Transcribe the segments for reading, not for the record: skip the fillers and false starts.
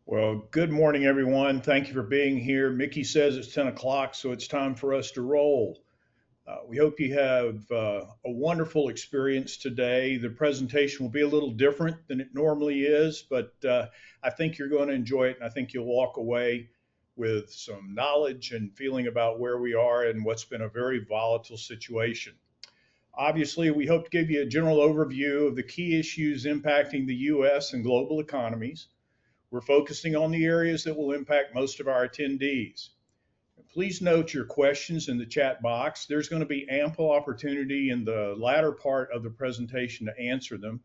Well, good morning, everyone. Thank you for being here. Mickey says it's 10 o'clock, so it's time for us to roll. We hope you have a wonderful experience today. The presentation will be a little different than it normally is, but I think you're going to enjoy it, and I think you'll walk away with some knowledge and feeling about where we are and what's been a very volatile situation. Obviously, we hope to give you a general overview of the key issues impacting the U.S. and global economies. We're focusing on the areas that will impact most of our attendees. Please note your questions in the chat box. There's going to be ample opportunity in the latter part of the presentation to answer them.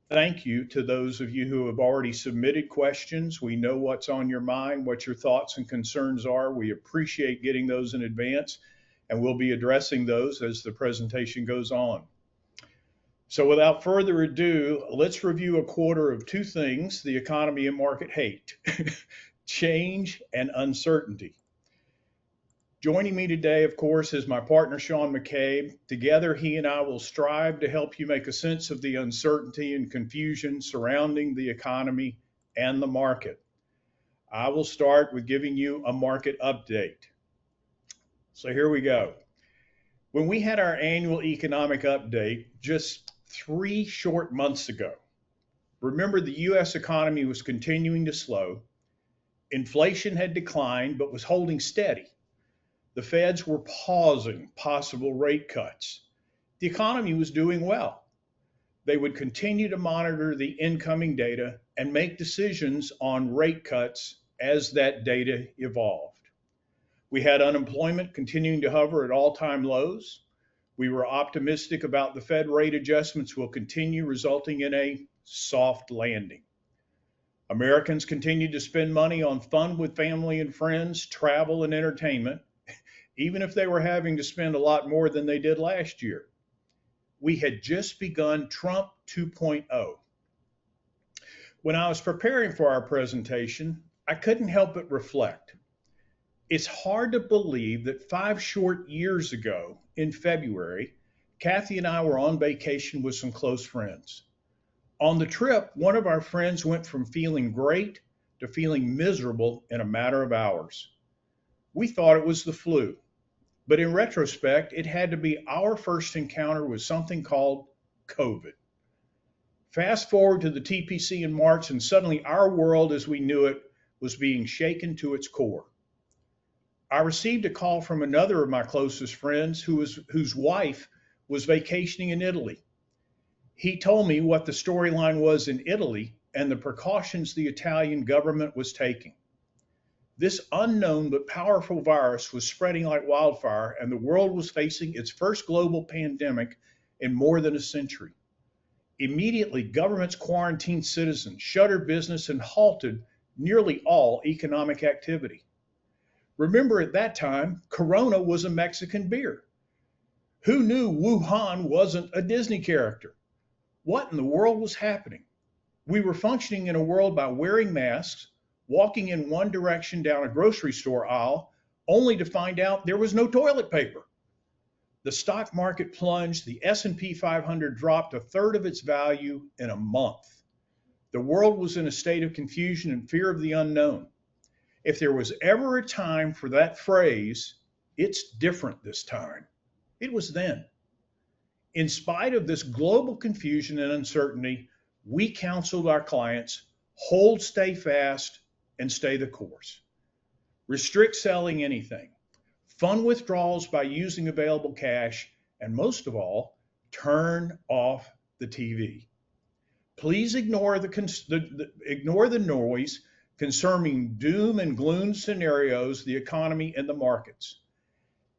Thank you to those of you who have already submitted questions. We know what's on your mind, what your thoughts and concerns are. We appreciate getting those in advance, and we'll be addressing those as the presentation goes on. So without further ado, let's review a quarter of two things the economy and market hate: change and uncertainty. Joining me today, of course, is my partner, Shawn McCabe. Together, he and I will strive to help you make a sense of the uncertainty and confusion surrounding the economy and the market. I will start with giving you a market update. So here we go. When we had our annual economic update just 3 short months ago, remember the US economy was continuing to slow. Inflation had declined but was holding steady. The Feds were pausing possible rate cuts. The economy was doing well. They would continue to monitor the incoming data and make decisions on rate cuts as that data evolved. We had unemployment continuing to hover at all-time lows. We were optimistic about the Fed rate adjustments will continue, resulting in a soft landing. Americans continued to spend money on fun with family and friends, travel, and entertainment, even if they were having to spend a lot more than they did last year. We had just begun Trump 2.0. When I was preparing for our presentation, I couldn't help but reflect. It's hard to believe that 5 short years ago in February, Kathy and I were on vacation with some close friends. On the trip, one of our friends went from feeling great to feeling miserable in a matter of hours. We thought it was the flu, but in retrospect, it had to be our first encounter with something called COVID. Fast forward to the TPC in March, and suddenly our world as we knew it was being shaken to its core. I received a call from another of my closest friends whose wife was vacationing in Italy. He told me what the storyline was in Italy and the precautions the Italian government was taking. This unknown but powerful virus was spreading like wildfire, and the world was facing its first global pandemic in more than a century. Immediately, governments quarantined citizens, shuttered business, and halted nearly all economic activity. Remember, at that time, Corona was a Mexican beer. Who knew Wuhan wasn't a Disney character? What in the world was happening? We were functioning in a world by wearing masks, walking in one direction down a grocery store aisle, only to find out there was no toilet paper. The stock market plunged. The S&P 500 dropped a third of its value in a month. The world was in a state of confusion and fear of the unknown. If there was ever a time for that phrase, "It's different this time," it was then. In spite of this global confusion and uncertainty, we counseled our clients, hold, stay fast, and stay the course. Restrict selling anything. Fund withdrawals by using available cash, and most of all, turn off the TV. Please ignore the noise concerning doom and gloom scenarios, the economy, and the markets.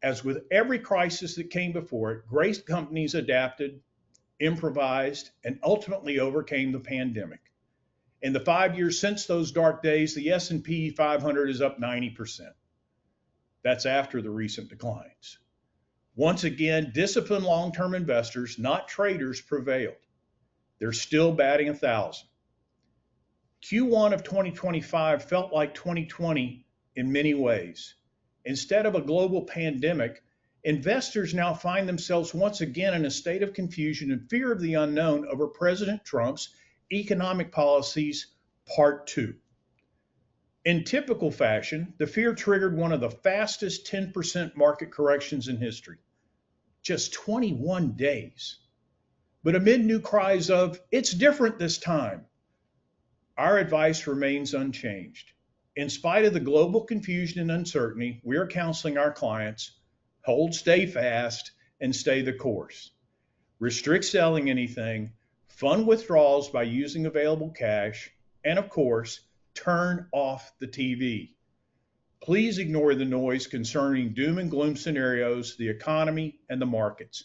As with every crisis that came before it, great companies adapted, improvised, and ultimately overcame the pandemic. In the 5 years since those dark days, the S&P 500 is up 90%. That's after the recent declines. Once again, disciplined long-term investors, not traders, prevailed. They're still batting 1,000. Q1 of 2025 felt like 2020 in many ways. Instead of a global pandemic, investors now find themselves once again in a state of confusion and fear of the unknown over President Trump's economic policies, part 2. In typical fashion, the fear triggered one of the fastest 10% market corrections in history, just 21 days. But amid new cries of, it's different this time, our advice remains unchanged. In spite of the global confusion and uncertainty, we are counseling our clients hold, stay fast, and stay the course. Restrict selling anything, fund withdrawals by using available cash, and of course, turn off the TV. Please ignore the noise concerning doom and gloom scenarios, the economy, and the markets.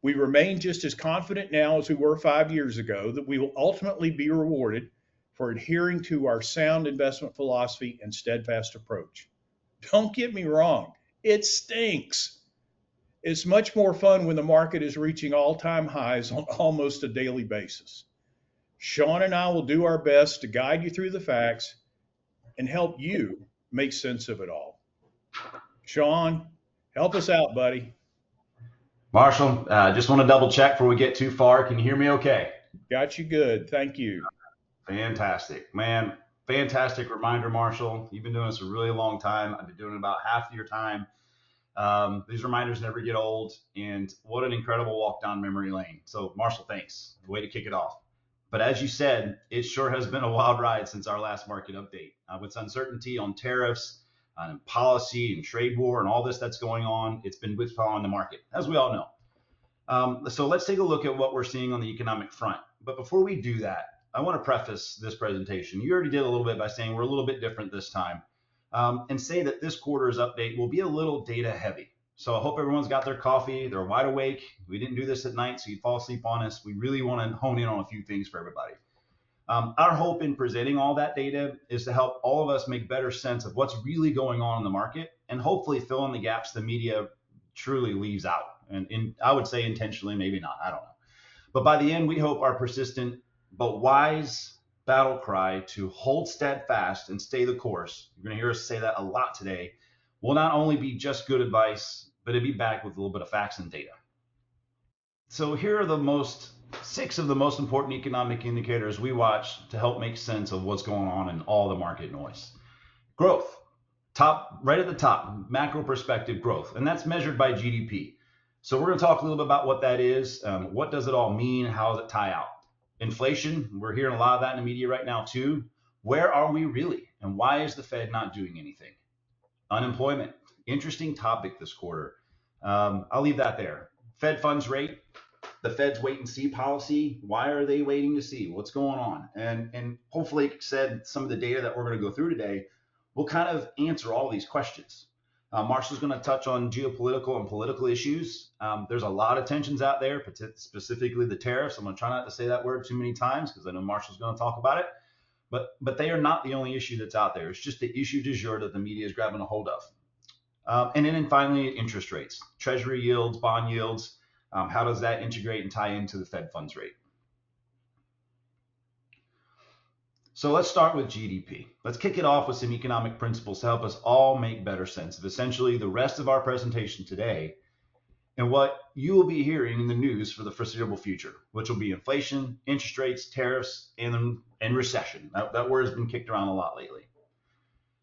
We remain just as confident now as we were 5 years ago that we will ultimately be rewarded for adhering to our sound investment philosophy and steadfast approach. Don't get me wrong, it stinks. It's much more fun when the market is reaching all-time highs on almost a daily basis. Shawn and I will do our best to guide you through the facts and help you make sense of it all. Shawn, help us out, buddy. Marshall, just want to double check before we get too far. Can you hear me okay? Got you good. Thank you. Fantastic, man. Fantastic reminder, Marshall. You've been doing this a really long time. I've been doing it about half your time. These reminders never get old, and what an incredible walk down memory lane. So, Marshall, thanks. Way to kick it off. But as you said, it sure has been a wild ride since our last market update. With uncertainty on tariffs and policy and trade war and all this that's going on, it's been whipsawing the market, as we all know. So let's take a look at what we're seeing on the economic front. But before we do that, I want to preface this presentation. You already did a little bit by saying we're a little bit different this time, and say that this quarter's update will be a little data heavy. So I hope everyone's got their coffee, they're wide awake. We didn't do this at night, so you'd fall asleep on us. We really want to hone in on a few things for everybody. Our hope in presenting all that data is to help all of us make better sense of what's really going on in the market and hopefully fill in the gaps the media truly leaves out. And I would say intentionally, maybe not, I don't know. But by the end, we hope our persistent but wise battle cry to hold steadfast and stay the course, you're going to hear us say that a lot today, will not only be just good advice, but it'll be backed with a little bit of facts and data. So here are six of the most important economic indicators we watch to help make sense of what's going on in all the market noise. Growth, right at the top, macro perspective growth, and that's measured by GDP. So we're going to talk a little bit about what that is, what does it all mean, how does it tie out? Inflation, we're hearing a lot of that in the media right now too. Where are we really, and why is the Fed not doing anything? Unemployment, interesting topic this quarter. I'll leave that there. Fed funds rate, the Fed's wait and see policy. Why are they waiting to see what's going on? And hopefully, some of the data that we're going to go through today will kind of answer all these questions. Marshall's going to touch on geopolitical and political issues. There's a lot of tensions out there, specifically the tariffs. I'm going to try not to say that word too many times because I know Marshall's going to talk about it. But they are not the only issue that's out there. It's just the issue du jour that the media is grabbing a hold of. And then finally, interest rates, treasury yields, bond yields. How does that integrate and tie into the Fed funds rate? So let's start with GDP. Let's kick it off with some economic principles to help us all make better sense of essentially the rest of our presentation today and what you will be hearing in the news for the foreseeable future, which will be inflation, interest rates, tariffs, and recession. That word has been kicked around a lot lately.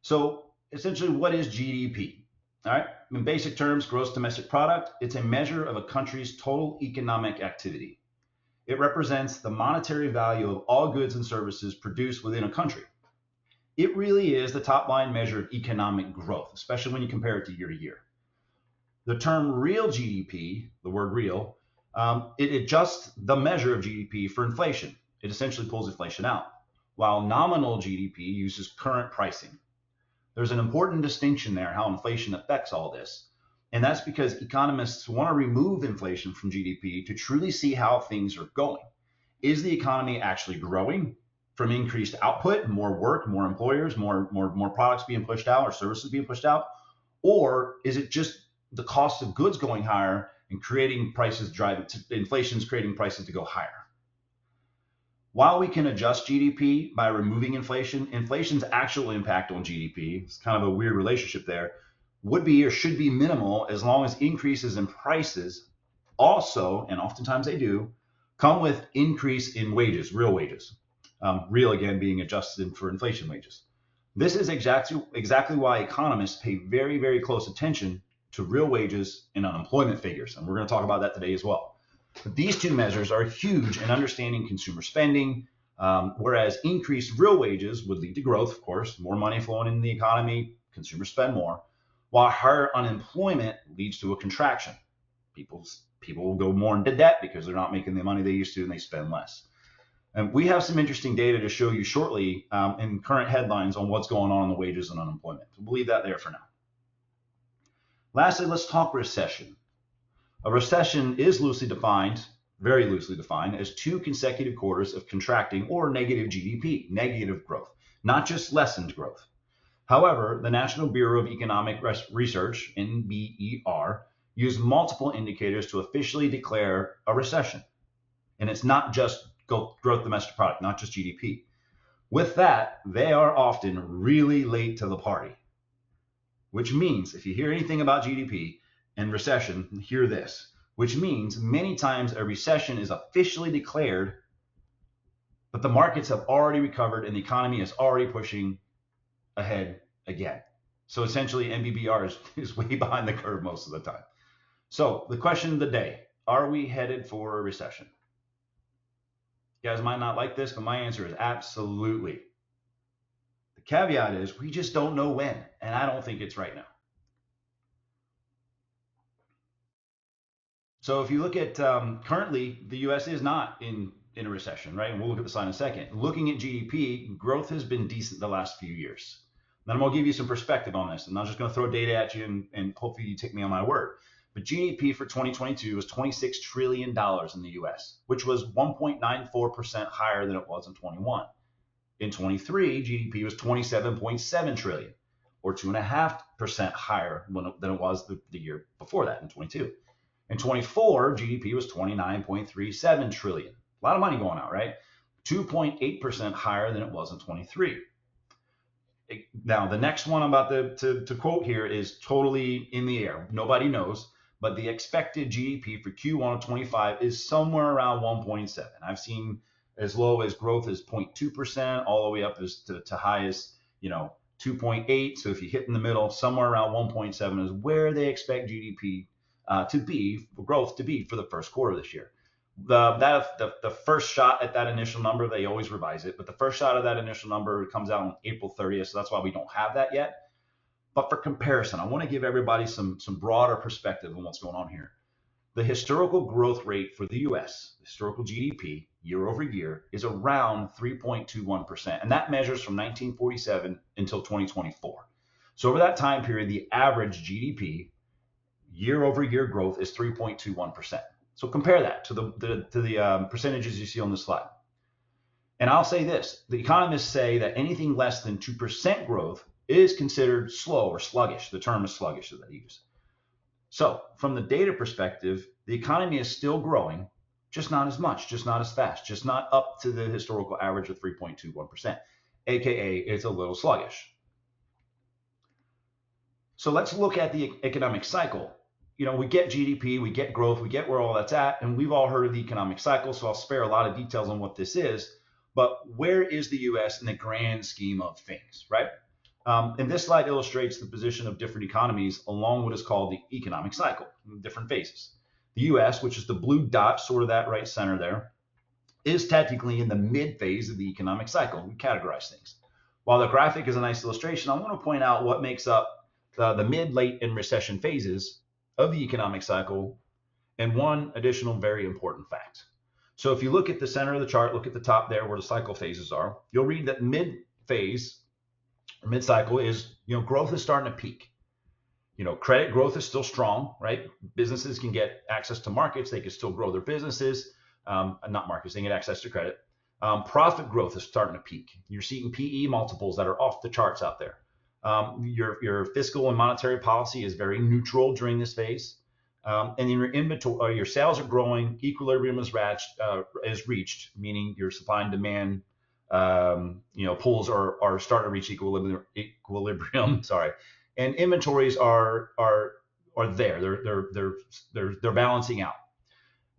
So essentially, what is GDP? All right, in basic terms, gross domestic product, it's a measure of a country's total economic activity. It represents the monetary value of all goods and services produced within a country. It really is the top line measure of economic growth, especially when you compare it to year. The term real GDP, the word real, it adjusts the measure of GDP for inflation. It essentially pulls inflation out, while nominal GDP uses current pricing. There's an important distinction there, how inflation affects all this. And that's because economists want to remove inflation from GDP to truly see how things are going. Is the economy actually growing from increased output, more work, more employers, more products being pushed out or services being pushed out? Or is it just the cost of goods going higher and creating prices, inflation's creating prices to go higher? While we can adjust GDP by removing inflation, inflation's actual impact on GDP, it's kind of a weird relationship there, would be or should be minimal as long as increases in prices also, and oftentimes they do, come with increase in wages, real wages. Real, again, being adjusted for inflation wages. This is exactly why economists pay very, very close attention to real wages and unemployment figures. And we're going to talk about that today as well. But these two measures are huge in understanding consumer spending, whereas increased real wages would lead to growth, of course, more money flowing in the economy, consumers spend more, while higher unemployment leads to a contraction. People will go more into debt because they're not making the money they used to and they spend less. And we have some interesting data to show you shortly in current headlines on what's going on in the wages and unemployment. So we'll leave that there for now. Lastly, let's talk recession. A recession is loosely defined, very loosely defined, as 2 consecutive quarters of contracting or negative GDP, negative growth, not just lessened growth. However, the National Bureau of Economic Research, NBER, used multiple indicators to officially declare a recession. And it's not just gross domestic product, not just GDP. With that, they are often really late to the party, which means if you hear anything about GDP and recession, hear this, which means many times a recession is officially declared, but the markets have already recovered and the economy is already pushing ahead again. So essentially, NBBR is way behind the curve most of the time. So the question of the day, are we headed for a recession? You guys might not like this, but my answer is absolutely. The caveat is we just don't know when, and I don't think it's right now. So if you look at currently, the U.S. is not in a recession, right? And we'll look at the sign in a second. Looking at GDP, growth has been decent the last few years. Then I'm going to give you some perspective on this. I'm not just going to throw data at you and hopefully you take me on my word. But GDP for 2022 was $26 trillion in the US, which was 1.94% higher than it was in 21. In 23, GDP was 27.7 trillion, or 2.5% higher than it was the year before that in 22. In 24, GDP was 29.37 trillion. A lot of money going out, right? 2.8% higher than it was in 23. Now, the next one I'm about to quote here is totally in the air. Nobody knows. But the expected GDP for Q1 of 25 is somewhere around 1.7. I've seen as low as growth as 0.2%, all the way up to high as 2.8. So if you hit in the middle, somewhere around 1.7 is where they expect GDP to be, growth to be for the first quarter this year. The first shot at that initial number, they always revise it, but the first shot of that initial number comes out on April 30th. So that's why we don't have that yet. But for comparison, I want to give everybody some broader perspective on what's going on here. The historical growth rate for the US, historical GDP, year over year, is around 3.21%. And that measures from 1947 until 2024. So over that time period, the average GDP year over year growth is 3.21%. So compare that to the percentages you see on this slide. And I'll say this, the economists say that anything less than 2% growth is considered slow or sluggish. The term is sluggish that they use. So from the data perspective, the economy is still growing, just not as much, just not as fast, just not up to the historical average of 3.21%, aka it's a little sluggish. So let's look at the economic cycle. We get GDP, we get growth, we get where all that's at, and we've all heard of the economic cycle, so I'll spare a lot of details on what this is, but where is the US in the grand scheme of things, right? And this slide illustrates the position of different economies along what is called the economic cycle, different phases. The US, which is the blue dot, sort of that right center there, is technically in the mid phase of the economic cycle. We categorize things. While the graphic is a nice illustration, I want to point out what makes up the mid, late, and recession phases of the economic cycle, and one additional very important fact. So if you look at the center of the chart, look at the top there where the cycle phases are, you'll read that mid phase, or mid cycle is, growth is starting to peak. Credit growth is still strong, right? Businesses can get access to markets. They can still grow their businesses, not markets, they get access to credit. Profit growth is starting to peak. You're seeing PE multiples that are off the charts out there. Your fiscal and monetary policy is very neutral during this phase. And your inventory, your sales are growing, equilibrium is reached, meaning your supply and demand pools are starting to reach equilibrium. Sorry, and inventories are there. They're balancing out.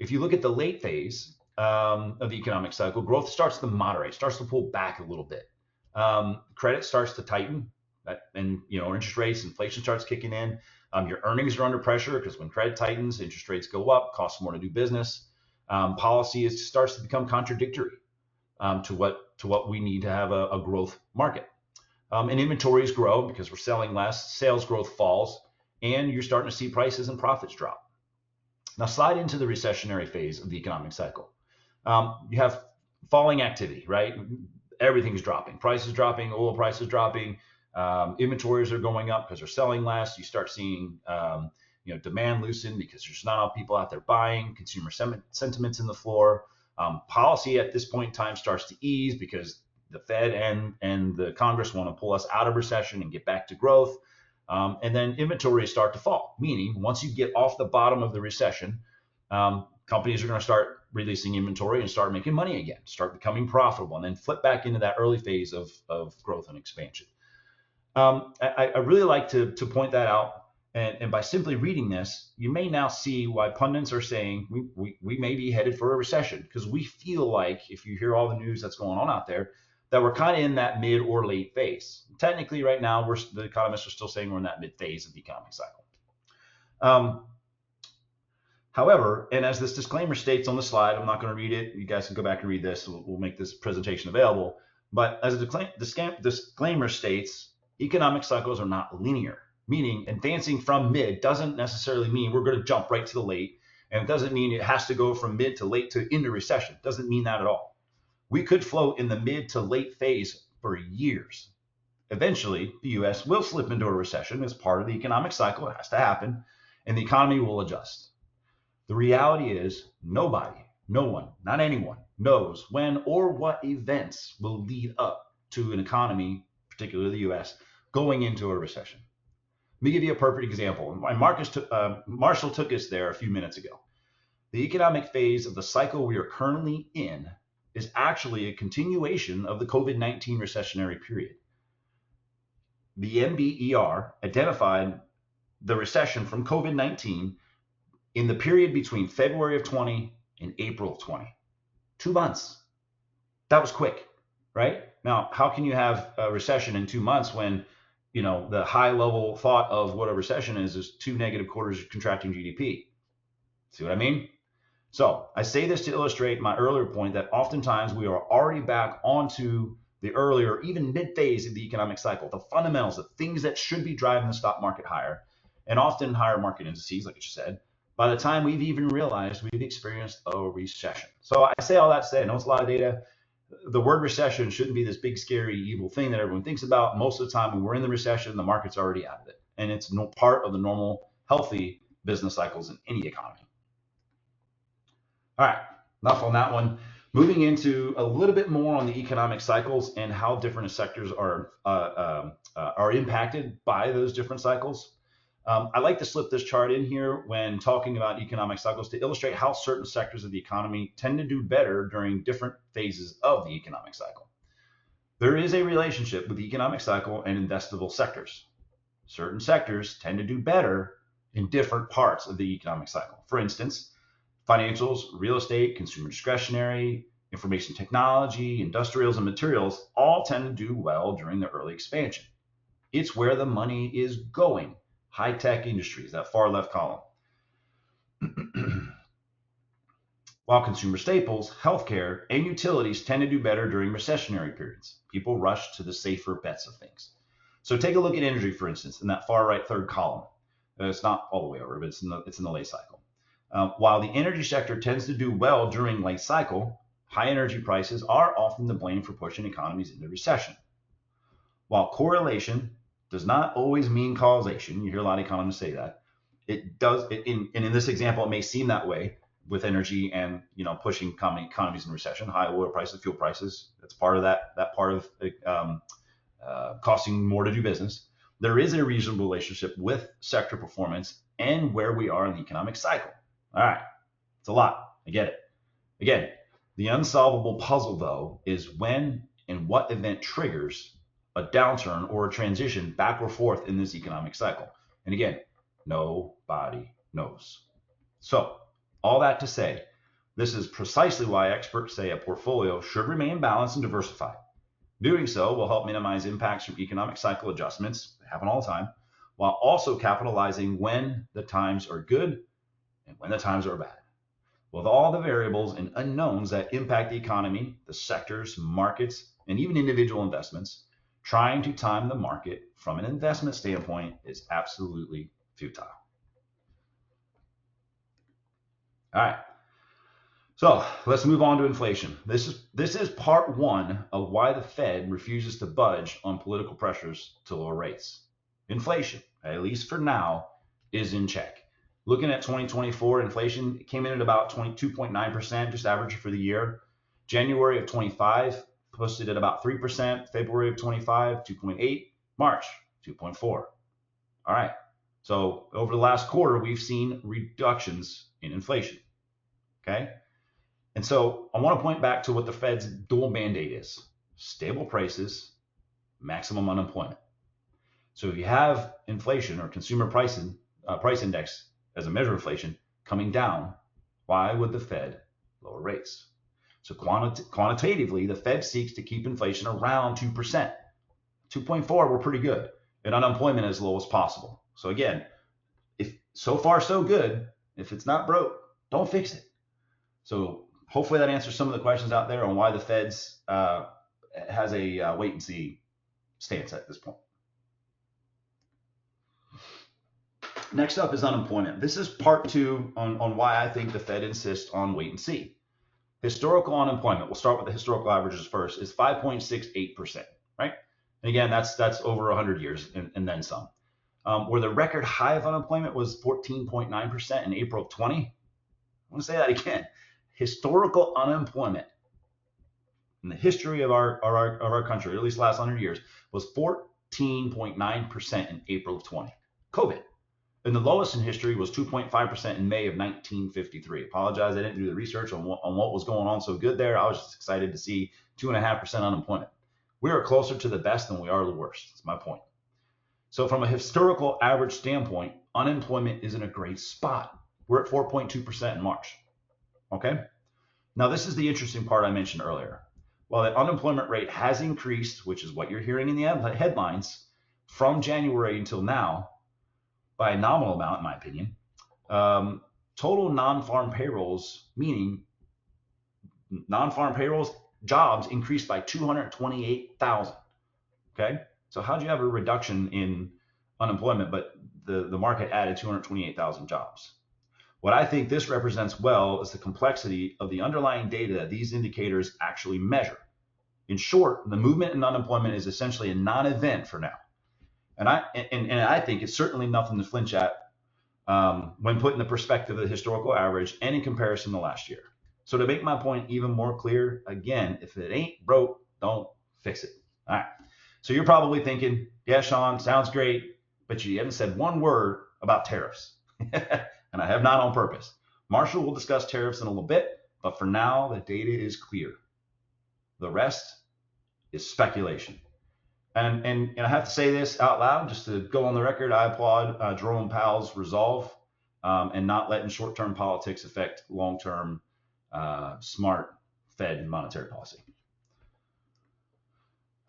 If you look at the late phase of the economic cycle, growth starts to moderate, starts to pull back a little bit. credit starts to tighten, and interest rates, inflation starts kicking in. Your earnings are under pressure because when credit tightens, interest rates go up, costs more to do business. Policy starts to become contradictory to what we need to have a growth market. And inventories grow because we're selling less, sales growth falls, and you're starting to see prices and profits drop. Now slide into the recessionary phase of the economic cycle. You have falling activity, right? Everything's dropping. Prices dropping, oil prices dropping, inventories are going up because they're selling less. You start seeing demand loosen because there's not enough people out there buying. Consumer sentiments in the floor. Policy at this point in time starts to ease because the Fed and the Congress want to pull us out of recession and get back to growth. And then inventories start to fall, meaning once you get off the bottom of the recession, companies are going to start releasing inventory and start making money again, start becoming profitable, and then flip back into that early phase of growth and expansion. I really like to point that out. And by simply reading this, you may now see why pundits are saying we may be headed for a recession, because we feel like, if you hear all the news that's going on out there, that we're kind of in that mid or late phase. Technically, right now, the economists are still saying we're in that mid phase of the economic cycle. However, and as this disclaimer states on the slide, I'm not going to read it. You guys can go back and read this. We'll make this presentation available. But as a disclaimer states, economic cycles are not linear, meaning advancing from mid doesn't necessarily mean we're going to jump right to the late. And it doesn't mean it has to go from mid to late to into recession. It doesn't mean that at all. We could float in the mid to late phase for years. Eventually, the U.S. will slip into a recession as part of the economic cycle. It has to happen, and the economy will adjust. The reality is nobody, no one, not anyone, knows when or what events will lead up to an economy, particularly the U.S., going into a recession. Let me give you a perfect example. Marshall took us there a few minutes ago. The economic phase of the cycle we are currently in is actually a continuation of the COVID-19 recessionary period. The NBER identified the recession from COVID-19 in the period between February of 20 and April of 20. 2 months. That was quick, right? Now, how can you have a recession in 2 months when, the high level thought of what a recession is 2 negative quarters of contracting GDP? See what I mean? So I say this to illustrate my earlier point that oftentimes we are already back onto the earlier, even mid-phase of the economic cycle, the fundamentals, the things that should be driving the stock market higher, and often higher market indices, like I just said, by the time we've even realized we've experienced a recession. So I say all that to say, I know it's a lot of data. The word recession shouldn't be this big, scary, evil thing that everyone thinks about. Most of the time when we're in the recession, the market's already out of it. And it's no part of the normal, healthy business cycles in any economy. All right, enough on that one. Moving into a little bit more on the economic cycles and how different sectors are impacted by those different cycles. I like to slip this chart in here when talking about economic cycles to illustrate how certain sectors of the economy tend to do better during different phases of the economic cycle. There is a relationship with the economic cycle and investable sectors. Certain sectors tend to do better in different parts of the economic cycle. For instance, financials, real estate, consumer discretionary, information technology, industrials, and materials all tend to do well during the early expansion. It's where the money is going. High-tech industries, that far left column. While consumer staples, healthcare, and utilities tend to do better during recessionary periods. People rush to the safer bets of things. So take a look at energy, for instance, in that far right third column. It's not all the way over, but it's in the late cycle. While the energy sector tends to do well during late cycle, high energy prices are often the blame for pushing economies into recession. While correlation does not always mean causation, you hear a lot of economists say that, it does, and in this example, it may seem that way with energy and pushing economies in recession, high oil prices, fuel prices, that's part of that part of costing more to do business. There is a reasonable relationship with sector performance and where we are in the economic cycle. All right, it's a lot. I get it. Again, the unsolvable puzzle, though, is when and what event triggers a downturn or a transition back or forth in this economic cycle. And again, nobody knows. So, all that to say, this is precisely why experts say a portfolio should remain balanced and diversified. Doing so will help minimize impacts from economic cycle adjustments, they happen all the time, while also capitalizing when the times are good and when the times are bad. With all the variables and unknowns that impact the economy, the sectors, markets, and even individual investments, trying to time the market from an investment standpoint is absolutely futile. All right. So let's move on to inflation. This is part one of why the Fed refuses to budge on political pressures to lower rates. Inflation, at least for now, is in check. Looking at 2024, inflation came in at about 22.9%, just average for the year. January of 25 posted at about 3%. February of 25, 2.8. March, 2.4. All right. So over the last quarter, we've seen reductions in inflation. Okay. And so I want to point back to what the Fed's dual mandate is: stable prices, maximum unemployment. So if you have inflation or consumer price index as a measure of inflation coming down, why would the Fed lower rates? So quantitatively, the Fed seeks to keep inflation around 2%. 2.4, we're pretty good, and unemployment as low as possible. So again, if so far so good, if it's not broke, don't fix it. So hopefully that answers some of the questions out there on why the Fed's has a wait and see stance at this point. Next up is unemployment. This is part two on why I think the Fed insists on wait and see. Historical unemployment, we'll start with the historical averages first, is 5.68%, right? And again, that's over 100 years and then some. Where the record high of unemployment was 14.9% in April of 20. I want to say that again. Historical unemployment in the history of our country, or at least the last 100 years, was 14.9% in April of 20. COVID. And the lowest in history was 2.5% in May of 1953. Apologize, I didn't do the research on what was going on so good there. I was just excited to see 2.5% unemployment. We are closer to the best than we are the worst. That's my point. So from a historical average standpoint, unemployment is in a great spot. We're at 4.2% in March. Okay. Now, this is the interesting part I mentioned earlier. While the unemployment rate has increased, which is what you're hearing in the headlines, from January until now, by a nominal amount, in my opinion, total non-farm payrolls, meaning non-farm payrolls, jobs increased by 228,000. Okay. So how'd you have a reduction in unemployment, but the market added 228,000 jobs? What I think this represents well is the complexity of the underlying data that these indicators actually measure. In short, the movement in unemployment is essentially a non-event for now. And I think it's certainly nothing to flinch at when put in the perspective of the historical average and in comparison to last year. So to make my point even more clear, again, if it ain't broke, don't fix it. All right. So you're probably thinking, yeah, Shawn, sounds great, but you haven't said one word about tariffs. And I have not on purpose. Marshall will discuss tariffs in a little bit, but for now, the data is clear. The rest is speculation. And I have to say this out loud, just to go on the record. I applaud Jerome Powell's resolve and not letting short-term politics affect long-term smart Fed monetary policy.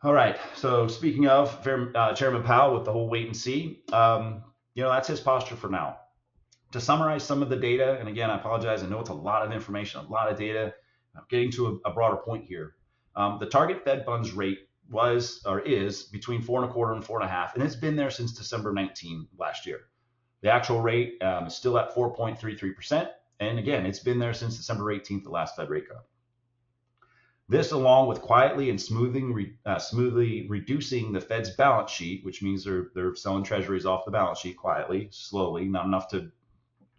All right. So speaking of Chairman Powell with the whole wait and see, that's his posture for now. To summarize some of the data, and again, I apologize. I know it's a lot of information, a lot of data. I'm getting to a broader point here. The target Fed funds rate was or is between 4.25% and 4.5%, and it's been there since December 19 last year. The actual rate is still at 4.33%, and again, it's been there since December 18th, the last Fed rate cut. This, along with quietly and smoothly reducing the Fed's balance sheet, which means they're selling treasuries off the balance sheet quietly, slowly, not enough to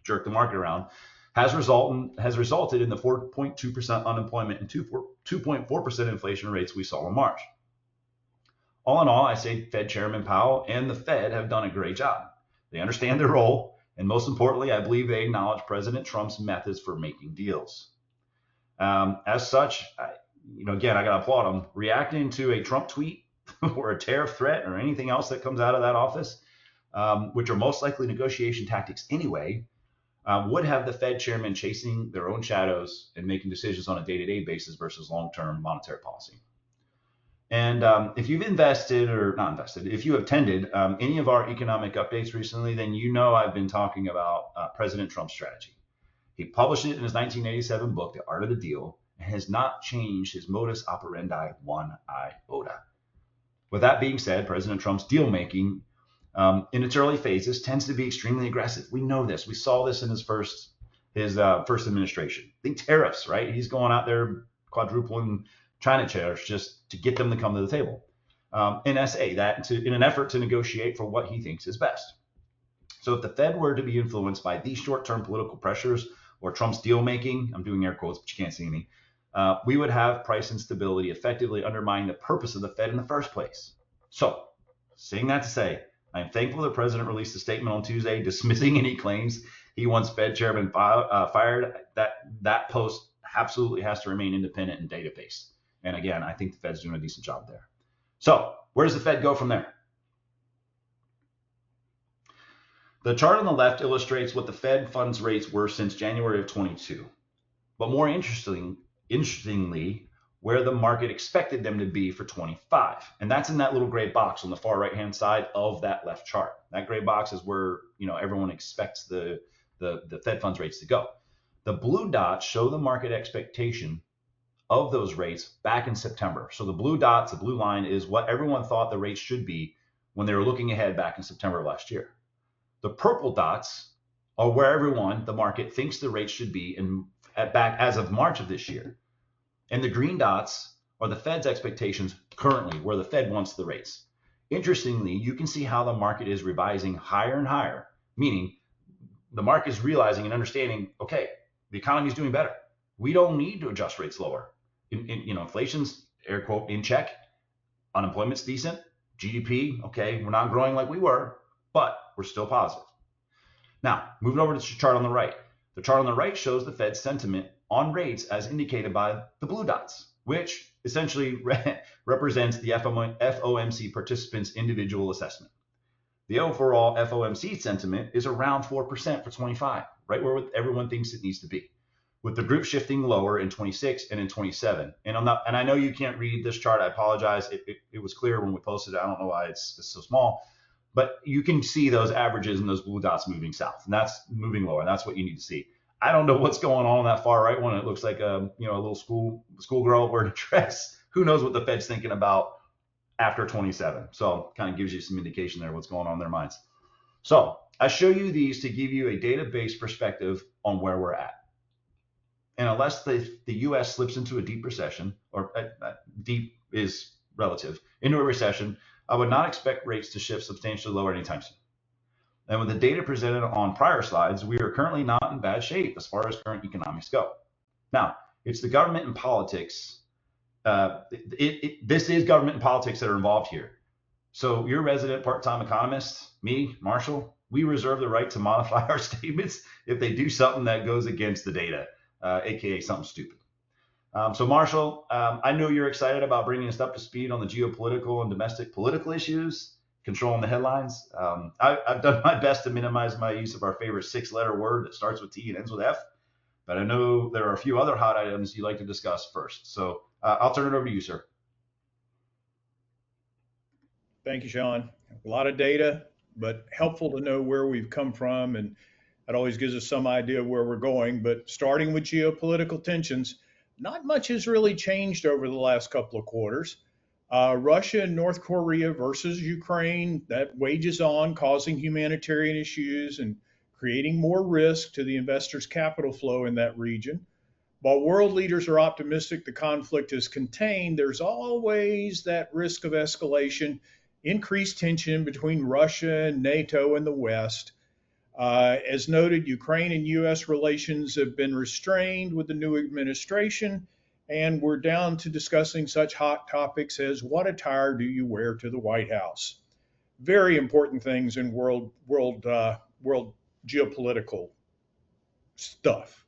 jerk the market around, has resulted in the 4.2% unemployment and 2.4% inflation rates we saw in March. All in all, I say Fed Chairman Powell and the Fed have done a great job. They understand their role, and most importantly, I believe they acknowledge President Trump's methods for making deals. As such, again, I got to applaud them. Reacting to a Trump tweet or a tariff threat or anything else that comes out of that office, which are most likely negotiation tactics anyway, would have the Fed chairman chasing their own shadows and making decisions on a day-to-day basis versus long-term monetary policy. And if you've invested or not invested, if you have attended any of our economic updates recently, then you know I've been talking about President Trump's strategy. He published it in his 1987 book, The Art of the Deal, and has not changed his modus operandi one iota. With that being said, President Trump's deal making in its early phases tends to be extremely aggressive. We know this. We saw this in his first administration. Think tariffs, right? He's going out there quadrupling China tariffs just to get them to come to the table. In an effort to negotiate for what he thinks is best. So if the Fed were to be influenced by these short-term political pressures or Trump's deal making, I'm doing air quotes, but you can't see me, we would have price instability effectively undermining the purpose of the Fed in the first place. So, saying that to say, I am thankful the president released a statement on Tuesday dismissing any claims he wants Fed chairman fired. That post absolutely has to remain independent and data-based. And again, I think the Fed's doing a decent job there. So, where does the Fed go from there? The chart on the left illustrates what the Fed funds rates were since January of 22. But more interestingly, where the market expected them to be for 25. And that's in that little gray box on the far right-hand side of that left chart. That gray box is where everyone expects the Fed funds rates to go. The blue dots show the market expectation of those rates back in September. So the blue dots, the blue line, is what everyone thought the rates should be when they were looking ahead back in September of last year. The purple dots are where the market thinks the rates should be back as of March of this year. And the green dots are the Fed's expectations currently, where the Fed wants the rates. Interestingly, you can see how the market is revising higher and higher, meaning the market is realizing and understanding, okay, the economy is doing better. We don't need to adjust rates lower. Inflation's, air quote, in check. Unemployment's decent. GDP, okay, we're not growing like we were, but we're still positive. Now, moving over to the chart on the right. The chart on the right shows the Fed's sentiment on rates as indicated by the blue dots, which essentially represents the FOMC participants' individual assessment. The overall FOMC sentiment is around 4% for 25, right where everyone thinks it needs to be, with the group shifting lower in 26 and in 27. And I know you can't read this chart. I apologize. It was clear when we posted it. I don't know why it's so small, but you can see those averages and those blue dots moving south, and that's moving lower. And that's what you need to see. I don't know what's going on that far right one. It looks like a little schoolgirl wearing a dress. Who knows what the Fed's thinking about after 27? So kind of gives you some indication there what's going on in their minds. So I show you these to give you a data-based perspective on where we're at. And unless the U.S. slips into a deep recession, or deep is relative, into a recession, I would not expect rates to shift substantially lower anytime soon. And with the data presented on prior slides, we are currently not in bad shape as far as current economics go. Now, it's the government and politics. This is government and politics that are involved here. So your resident part-time economist, me, Marshall, we reserve the right to modify our statements if they do something that goes against the data, aka something stupid. So Marshall, I know you're excited about bringing us up to speed on the geopolitical and domestic political issues, controlling the headlines. I've done my best to minimize my use of our favorite 6-letter word that starts with T and ends with F, but I know there are a few other hot items you'd like to discuss first. So I'll turn it over to you, sir. Thank you, Shawn. A lot of data, but helpful to know where we've come from, and that always gives us some idea of where we're going. But starting with geopolitical tensions, not much has really changed over the last couple of quarters. Russia and North Korea versus Ukraine, that wages on, causing humanitarian issues and creating more risk to the investors' capital flow in that region. While world leaders are optimistic the conflict is contained, there's always that risk of escalation, increased tension between Russia and NATO and the West. As noted, Ukraine and U.S. relations have been restrained with the new administration, and we're down to discussing such hot topics as what attire do you wear to the White House? Very important things in world geopolitical stuff.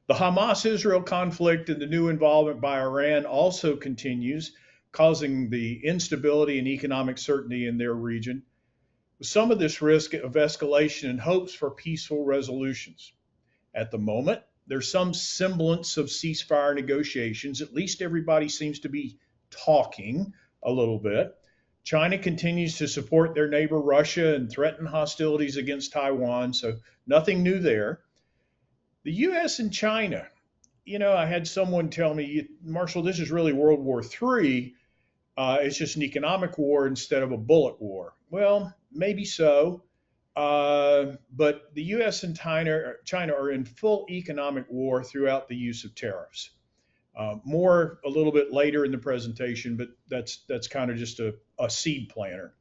The Hamas-Israel conflict and the new involvement by Iran also continues, causing the instability and economic certainty in their region. Some of this risk of escalation and hopes for peaceful resolutions. At the moment, there's some semblance of ceasefire negotiations. At least everybody seems to be talking a little bit. China continues to support their neighbor Russia and threaten hostilities against Taiwan, so nothing new there. The US and China, I had someone tell me, Marshall, this is really World War III. It's just an economic war instead of a bullet war. Well, maybe so. But the US and China are in full economic war throughout the use of tariffs. More a little bit later in the presentation, but that's kind of just a seed planter.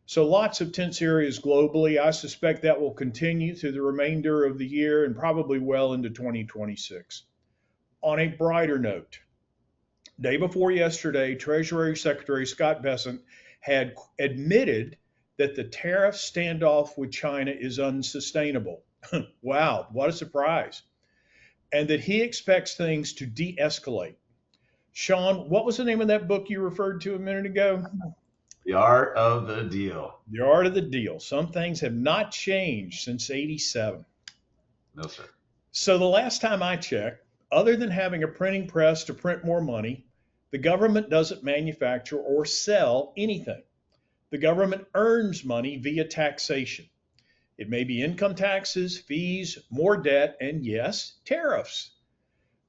So lots of tense areas globally. I suspect that will continue through the remainder of the year and probably well into 2026. On a brighter note, day before yesterday, Treasury Secretary Scott Bessent had admitted that the tariff standoff with China is unsustainable. Wow, what a surprise. And that he expects things to de escalate. Shawn, what was the name of that book you referred to a minute ago? The Art of the Deal. The Art of the Deal. Some things have not changed since '87. No, sir. So the last time I checked, other than having a printing press to print more money, the government doesn't manufacture or sell anything. The government earns money via taxation. It may be income taxes, fees, more debt, and yes, tariffs.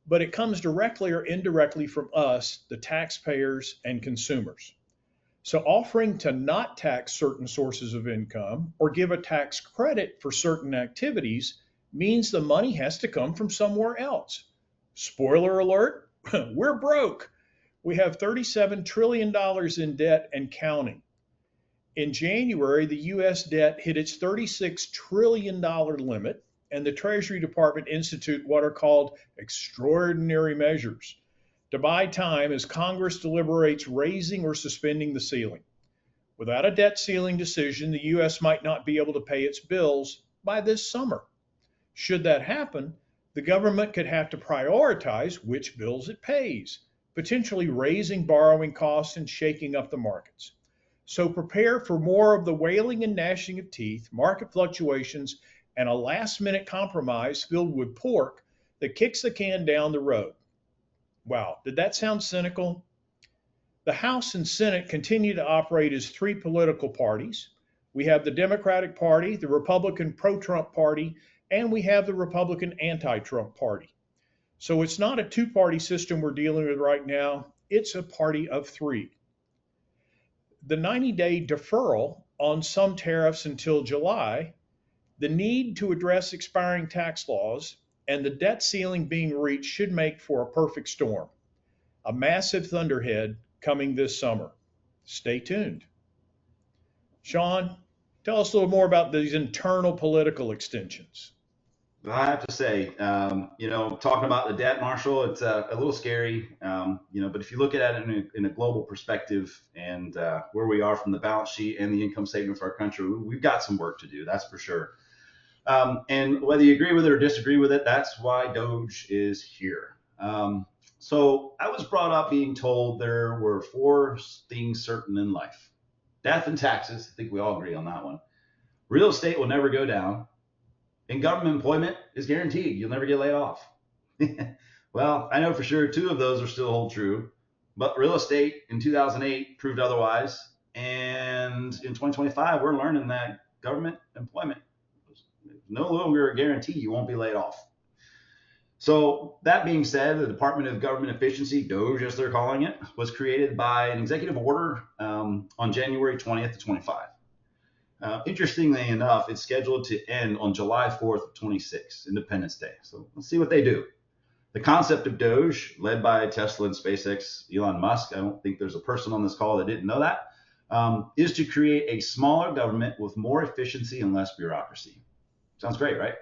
But it comes directly or indirectly from us, the taxpayers and consumers. So offering to not tax certain sources of income or give a tax credit for certain activities means the money has to come from somewhere else. Spoiler alert, we're broke. We have $37 trillion in debt and counting. In January, the U.S. debt hit its $36 trillion limit, and the Treasury Department instituted what are called extraordinary measures to buy time as Congress deliberates raising or suspending the ceiling. Without a debt ceiling decision, the U.S. might not be able to pay its bills by this summer. Should that happen, the government could have to prioritize which bills it pays, potentially raising borrowing costs and shaking up the markets. So prepare for more of the wailing and gnashing of teeth, market fluctuations, and a last-minute compromise filled with pork that kicks the can down the road. Wow, did that sound cynical? The House and Senate continue to operate as three political parties. We have the Democratic Party, the Republican pro-Trump Party, and we have the Republican anti-Trump Party. So it's not a two-party system we're dealing with right now, it's a party of three. The 90-day deferral on some tariffs until July, the need to address expiring tax laws, and the debt ceiling being reached should make for a perfect storm. A massive thunderhead coming this summer. Stay tuned. Shawn, tell us a little more about these internal political extensions. I have to say, talking about the debt, Marshall, it's a little scary, but if you look at it in a global perspective and where we are from the balance sheet and the income statement for our country, we've got some work to do, that's for sure. And whether you agree with it or disagree with it, that's why Doge is here. So I was brought up being told there were four things certain in life. Death and taxes, I think we all agree on that one. Real estate will never go down. And government employment is guaranteed. You'll never get laid off. Well, I know for sure two of those are still hold true, but real estate in 2008 proved otherwise. And in 2025, we're learning that government employment is no longer a guarantee you won't be laid off. So that being said, the Department of Government Efficiency, DOGE as they're calling it, was created by an executive order on January 20th to 25. Interestingly enough, it's scheduled to end on July 4th of 26, Independence Day. So let's see what they do. The concept of Doge, led by Tesla and SpaceX, Elon Musk, I don't think there's a person on this call that didn't know that, is to create a smaller government with more efficiency and less bureaucracy. Sounds great, right?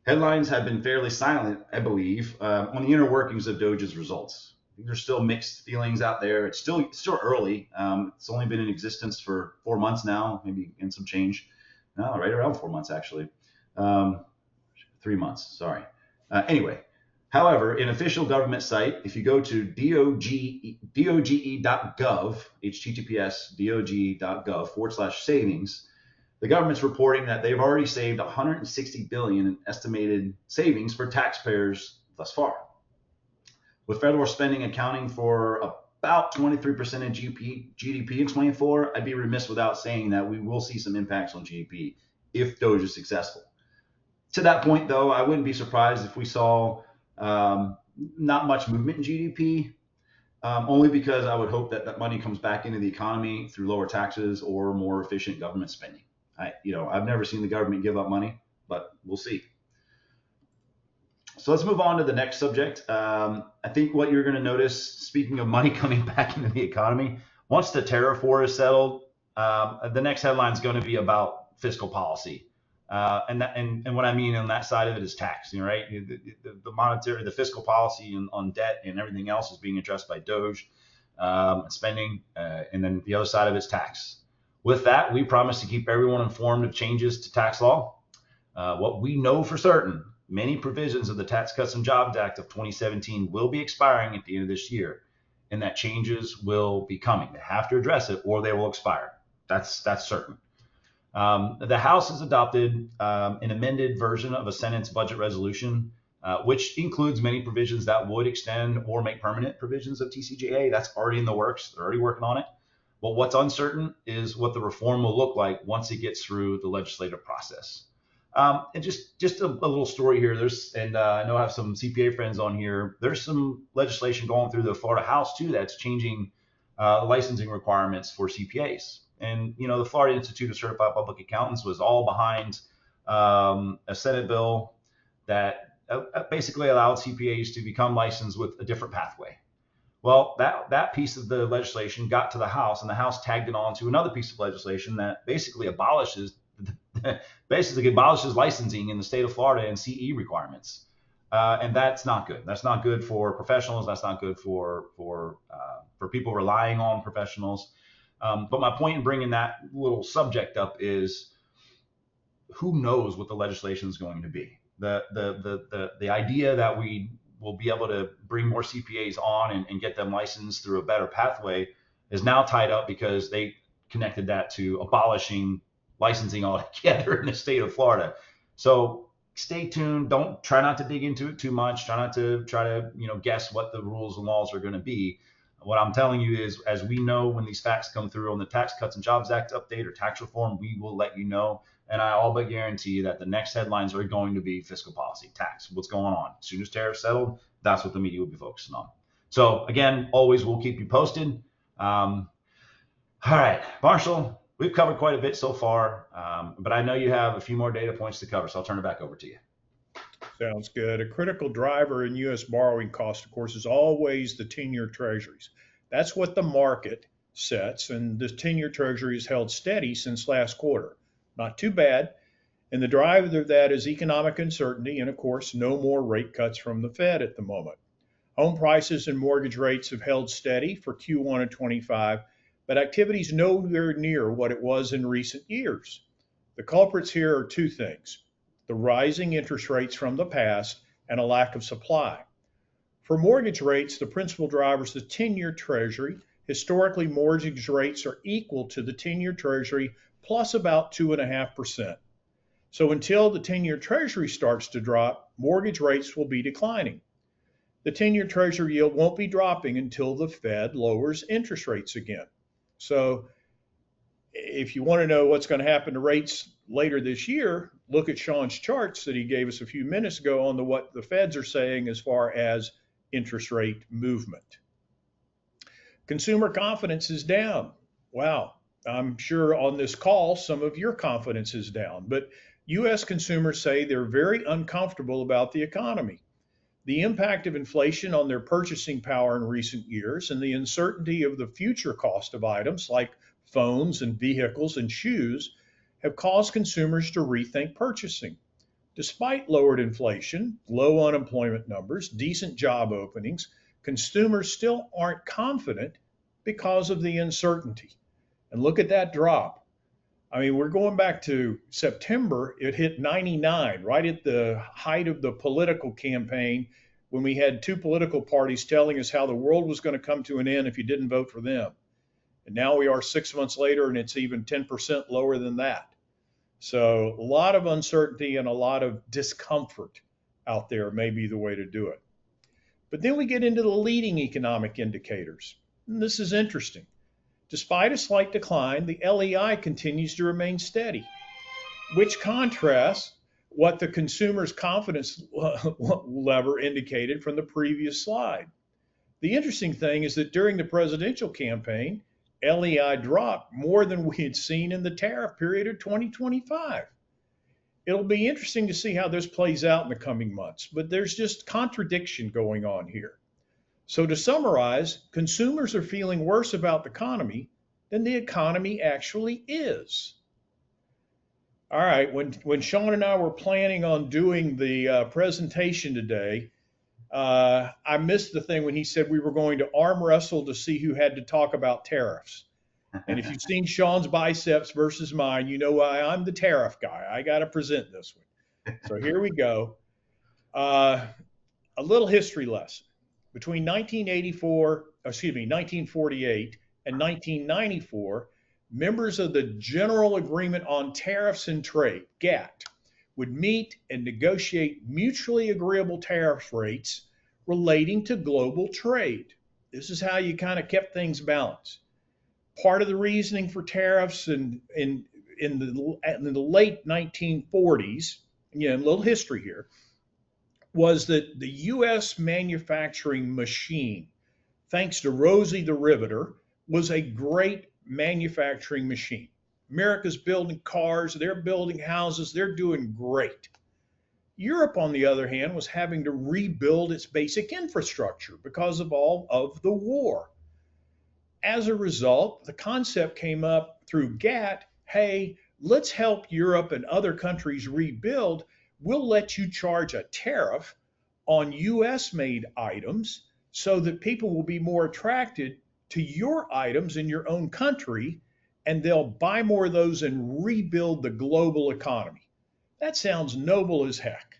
Headlines have been fairly silent, I believe, on the inner workings of Doge's results. There's still mixed feelings out there. It's still early. It's only been in existence for 4 months now, maybe in some change. No, right around 4 months, actually. 3 months, sorry. Anyway, however, in official government site, if you go to doge.gov, https doge.gov/savings, the government's reporting that they've already saved $160 billion in estimated savings for taxpayers thus far, with federal spending accounting for about 23% of GDP in 24, I'd be remiss without saying that we will see some impacts on GDP if Doge is successful. To that point, though, I wouldn't be surprised if we saw not much movement in GDP, only because I would hope that that money comes back into the economy through lower taxes or more efficient government spending. I've never seen the government give up money, but we'll see. So let's move on to the next subject. I think what you're going to notice, speaking of money coming back into the economy, once the tariff war is settled, the next headline is going to be about fiscal policy. And what I mean on that side of it is tax, right? The monetary, the fiscal policy on debt and everything else is being addressed by Doge spending, and then the other side of it is tax. With that, we promise to keep everyone informed of changes to tax law. What we know for certain, many provisions of the Tax Cuts and Jobs Act of 2017 will be expiring at the end of this year, and that changes will be coming. They have to address it or they will expire. That's certain. The House has adopted an amended version of a Senate's budget resolution, which includes many provisions that would extend or make permanent provisions of TCJA. That's already in the works. They're already working on it. But what's uncertain is what the reform will look like once it gets through the legislative process. And just a little story here. I know I have some CPA friends on here. There's some legislation going through the Florida House too that's changing licensing requirements for CPAs. And the Florida Institute of Certified Public Accountants was all behind a Senate bill that basically allowed CPAs to become licensed with a different pathway. Well, that piece of the legislation got to the House, and the House tagged it on to another piece of legislation that basically abolishes licensing in the state of Florida and CE requirements. And that's not good. That's not good for professionals. That's not good for people relying on professionals. But my point in bringing that little subject up is, who knows what the legislation is going to be. The idea that we will be able to bring more CPAs on and get them licensed through a better pathway is now tied up because they connected that to abolishing licensing altogether in the state of Florida. So stay tuned. Try not to dig into it too much. Try not to guess what the rules and laws are going to be. What I'm telling you is, as we know, when these facts come through on the Tax Cuts and Jobs Act update or tax reform, we will let you know. And I all but guarantee you that the next headlines are going to be fiscal policy, tax, what's going on. As soon as tariffs settled, that's what the media will be focusing on. So again, always we'll keep you posted. All right, Marshall, we've covered quite a bit so far, but I know you have a few more data points to cover, so I'll turn it back over to you. Sounds good. A critical driver in U.S. borrowing cost, of course, is always the 10-year treasuries. That's what the market sets, and the 10-year treasury has held steady since last quarter. Not too bad. And the driver of that is economic uncertainty and, of course, no more rate cuts from the Fed at the moment. Home prices and mortgage rates have held steady for Q1 of 25, but activity is nowhere near what it was in recent years. The culprits here are two things: the rising interest rates from the past and a lack of supply. For mortgage rates, the principal driver is the 10-year treasury. Historically, mortgage rates are equal to the 10-year treasury plus about 2.5%. So until the 10-year treasury starts to drop, mortgage rates will be declining. The 10-year treasury yield won't be dropping until the Fed lowers interest rates again. So if you want to know what's going to happen to rates later this year, look at Shawn's charts that he gave us a few minutes ago on what the Feds are saying as far as interest rate movement. Consumer confidence is down. Wow. I'm sure on this call, some of your confidence is down, but U.S. consumers say they're very uncomfortable about the economy. The impact of inflation on their purchasing power in recent years and the uncertainty of the future cost of items like phones and vehicles and shoes have caused consumers to rethink purchasing. Despite lowered inflation, low unemployment numbers, decent job openings, consumers still aren't confident because of the uncertainty. And look at that drop. I mean, we're going back to September. It hit 99, right at the height of the political campaign, when we had two political parties telling us how the world was going to come to an end if you didn't vote for them. And now we are 6 months later, and it's even 10% lower than that. So a lot of uncertainty and a lot of discomfort out there may be the way to do it. But then we get into the leading economic indicators. And this is interesting. Despite a slight decline, the LEI continues to remain steady, which contrasts what the consumer's confidence lever indicated from the previous slide. The interesting thing is that during the presidential campaign, LEI dropped more than we had seen in the tariff period of 2025. It'll be interesting to see how this plays out in the coming months, but there's just contradiction going on here. So, to summarize, consumers are feeling worse about the economy than the economy actually is. All right, when Shawn and I were planning on doing the presentation today, I missed the thing when he said we were going to arm wrestle to see who had to talk about tariffs. And if you've seen Shawn's biceps versus mine, you know why I'm the tariff guy. I got to present this one. So here we go. A little history lesson. Between 1948 and 1994, members of the General Agreement on Tariffs and Trade, GATT, would meet and negotiate mutually agreeable tariff rates relating to global trade. This is how you kind of kept things balanced. Part of the reasoning for tariffs in the late 1940s, a little history here, was that the U.S. manufacturing machine, thanks to Rosie the Riveter, was a great manufacturing machine. America's building cars, they're building houses, they're doing great. Europe, on the other hand, was having to rebuild its basic infrastructure because of all of the war. As a result, the concept came up through GATT, hey, let's help Europe and other countries rebuild. We'll let you charge a tariff on US made items so that people will be more attracted to your items in your own country, and they'll buy more of those and rebuild the global economy. That sounds noble as heck.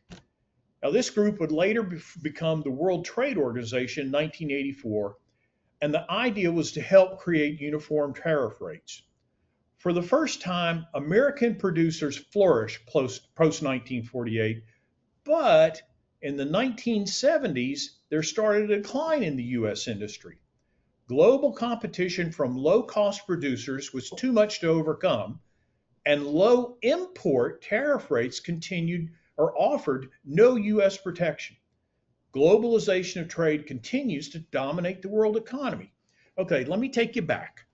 Now, this group would later become the World Trade Organization in 1984, and the idea was to help create uniform tariff rates. For the first time, American producers flourished post 1948, but in the 1970s, there started a decline in the US industry. Global competition from low-cost producers was too much to overcome, and low import tariff rates continued or offered no US protection. Globalization of trade continues to dominate the world economy. Okay, let me take you back.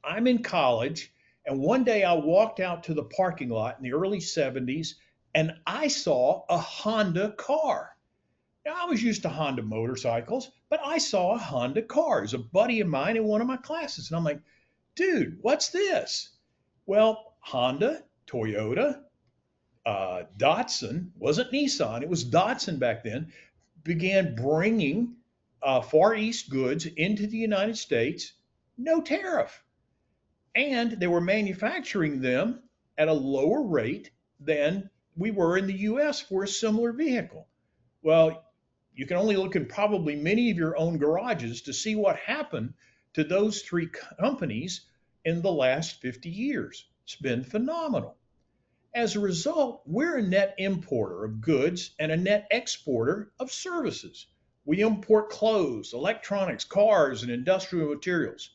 I'm in college, and one day I walked out to the parking lot in the early 70s, and I saw a Honda car. Now, I was used to Honda motorcycles, but I saw a Honda car. It was a buddy of mine in one of my classes, and I'm like, dude, what's this? Well, Honda, Toyota, Datsun, wasn't Nissan, it was Datsun back then, began bringing Far East goods into the United States, no tariff. And they were manufacturing them at a lower rate than we were in the US for a similar vehicle. Well, you can only look in probably many of your own garages to see what happened to those three companies in the last 50 years. It's been phenomenal. As a result, we're a net importer of goods and a net exporter of services. We import clothes, electronics, cars, and industrial materials.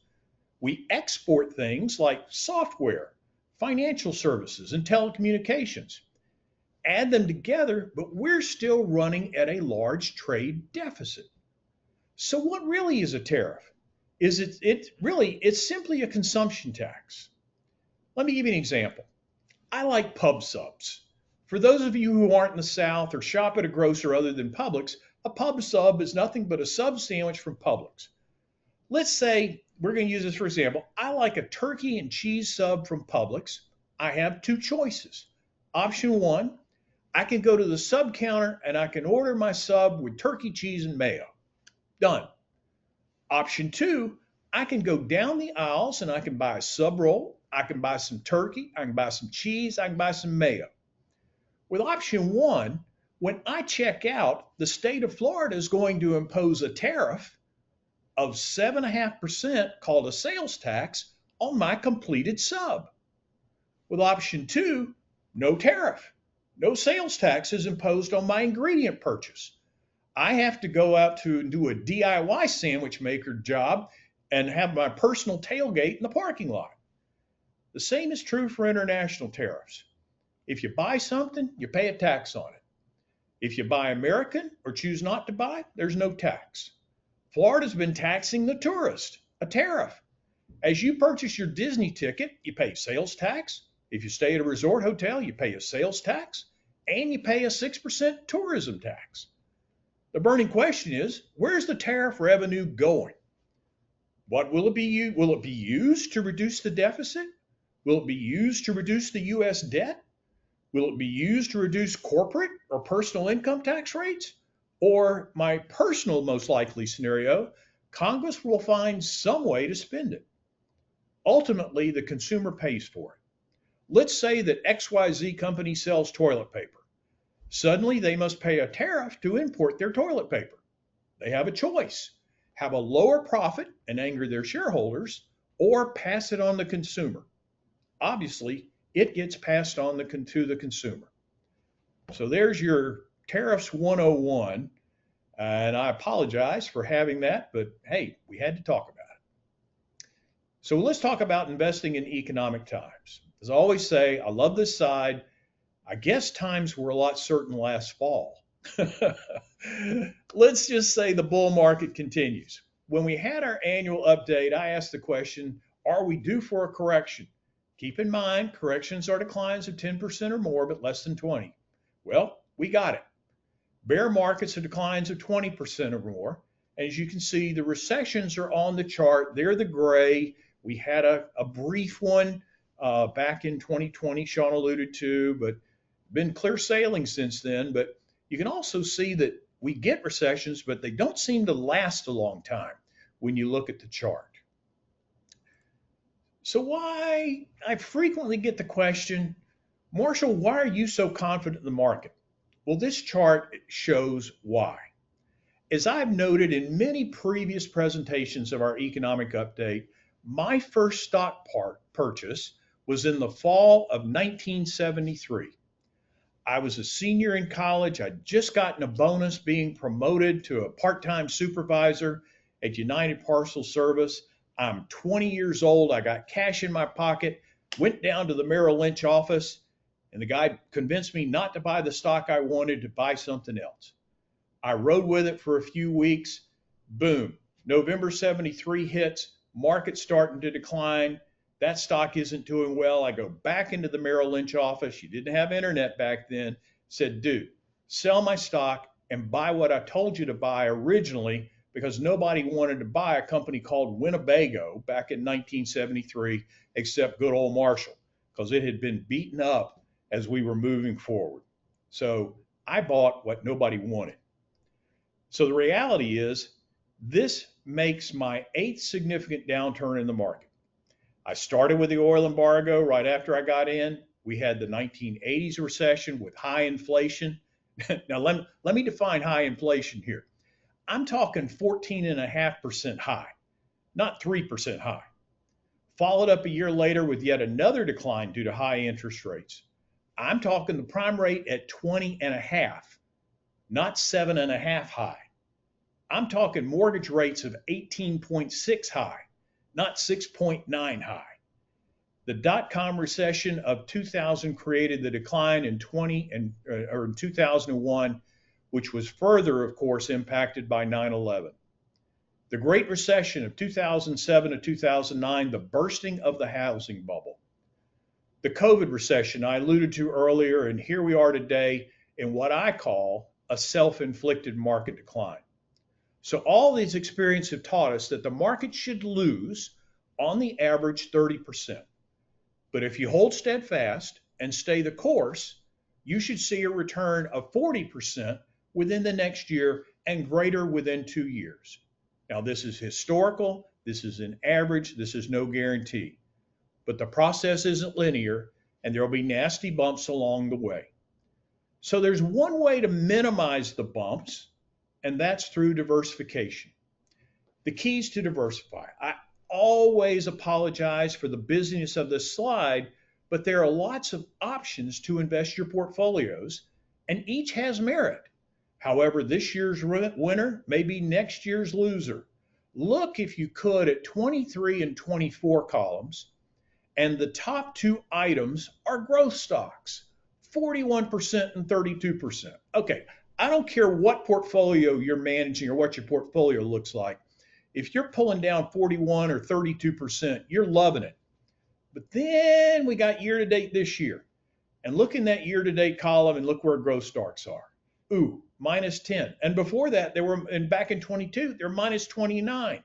We export things like software, financial services, and telecommunications. Add them together, but we're still running at a large trade deficit. So what really is a tariff? It's simply a consumption tax. Let me give you an example. I like pub subs. For those of you who aren't in the South or shop at a grocer other than Publix, a pub sub is nothing but a sub sandwich from Publix. Let's say, we're going to use this for example, I like a turkey and cheese sub from Publix. I have two choices. Option one, I can go to the sub counter and I can order my sub with turkey, cheese, and mayo. Done. Option two, I can go down the aisles and I can buy a sub roll. I can buy some turkey, I can buy some cheese, I can buy some mayo. With option one, when I check out, the state of Florida is going to impose a tariff of 7.5% called a sales tax on my completed sub. With option two, no tariff, no sales tax is imposed on my ingredient purchase. I have to go out to do a DIY sandwich maker job and have my personal tailgate in the parking lot. The same is true for international tariffs. If you buy something, you pay a tax on it. If you buy American or choose not to buy, there's no tax. Florida's been taxing the tourist, a tariff. As you purchase your Disney ticket, you pay sales tax. If you stay at a resort hotel, you pay a sales tax and you pay a 6% tourism tax. The burning question is, where's the tariff revenue going? What will it be used? Will it be used to reduce the deficit? Will it be used to reduce the US debt? Will it be used to reduce corporate or personal income tax rates? Or my personal most likely scenario, Congress will find some way to spend it. Ultimately, the consumer pays for it. Let's say that XYZ company sells toilet paper. Suddenly, they must pay a tariff to import their toilet paper. They have a choice: have a lower profit and anger their shareholders, or pass it on the consumer. Obviously, it gets passed on to the consumer. So there's your tariffs 101. And I apologize for having that, but hey, we had to talk about it. So let's talk about investing in economic times. As I always say, I love this side. I guess times were a lot certain last fall. Let's just say the bull market continues. When we had our annual update, I asked the question, are we due for a correction? Keep in mind, corrections are declines of 10% or more, but less than 20. Well, we got it. Bear markets are declines of 20% or more. As you can see, the recessions are on the chart. They're the gray. We had a brief one back in 2020, Shawn alluded to, but been clear sailing since then. But you can also see that we get recessions, but they don't seem to last a long time when you look at the chart. So I frequently get the question, Marshall, why are you so confident in the market? Well, this chart shows why. As I've noted in many previous presentations of our economic update, my first stock purchase was in the fall of 1973. I was a senior in college. I'd just gotten a bonus being promoted to a part-time supervisor at United Parcel Service. I'm 20 years old. I got cash in my pocket, went down to the Merrill Lynch office, and the guy convinced me not to buy the stock I wanted, to buy something else. I rode with it for a few weeks. Boom. November 73 hits, market starting to decline. That stock isn't doing well. I go back into the Merrill Lynch office. You didn't have internet back then. Said, dude, sell my stock and buy what I told you to buy originally, because nobody wanted to buy a company called Winnebago back in 1973 except good old Marshall, because it had been beaten up as we were moving forward. So I bought what nobody wanted. So the reality is, this makes my 8th significant downturn in the market. I started with the oil embargo right after I got in. We had the 1980s recession with high inflation. Now, let me define high inflation here. I'm talking 14.5% high, not 3% high. Followed up a year later with yet another decline due to high interest rates. I'm talking the prime rate at 20.5, not 7.5 high. I'm talking mortgage rates of 18.6 high, not 6.9 high. The dot-com recession of 2000 created the decline in 2001, which was further, of course, impacted by 9/11. The Great Recession of 2007 to 2009, the bursting of the housing bubble. The COVID recession I alluded to earlier, and here we are today in what I call a self-inflicted market decline. So all these experiences have taught us that the market should lose on the average 30%. But if you hold steadfast and stay the course, you should see a return of 40% within the next year and greater within 2 years. Now, this is historical, this is an average, this is no guarantee. But the process isn't linear, and there will be nasty bumps along the way. So there's one way to minimize the bumps, and that's through diversification. The keys to diversify. I always apologize for the busyness of this slide, but there are lots of options to invest your portfolios, and each has merit. However, this year's winner may be next year's loser. Look, if you could, at 23 and 24 columns, and the top two items are growth stocks, 41% and 32%. Okay, I don't care what portfolio you're managing or what your portfolio looks like. If you're pulling down 41 or 32%, you're loving it. But then we got year to date this year. And look in that year to date column and look where growth stocks are. Ooh, minus 10. And before that, they were, and back in 22, they're minus 29.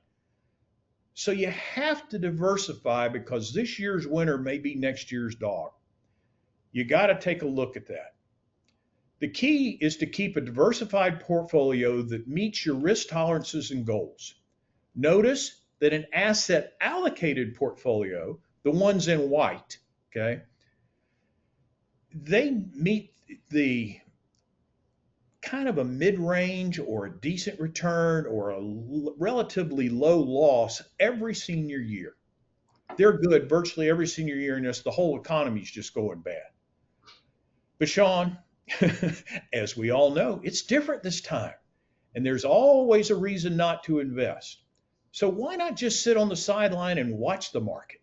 So you have to diversify because this year's winner may be next year's dog. You got to take a look at that. The key is to keep a diversified portfolio that meets your risk tolerances and goals. Notice that an asset allocated portfolio, the ones in white, okay, they meet the kind of a mid-range or a decent return or a relatively low loss every senior year. They're good virtually every senior year, and the whole economy's just going bad. But Shawn, as we all know, it's different this time, and there's always a reason not to invest. So why not just sit on the sideline and watch the market?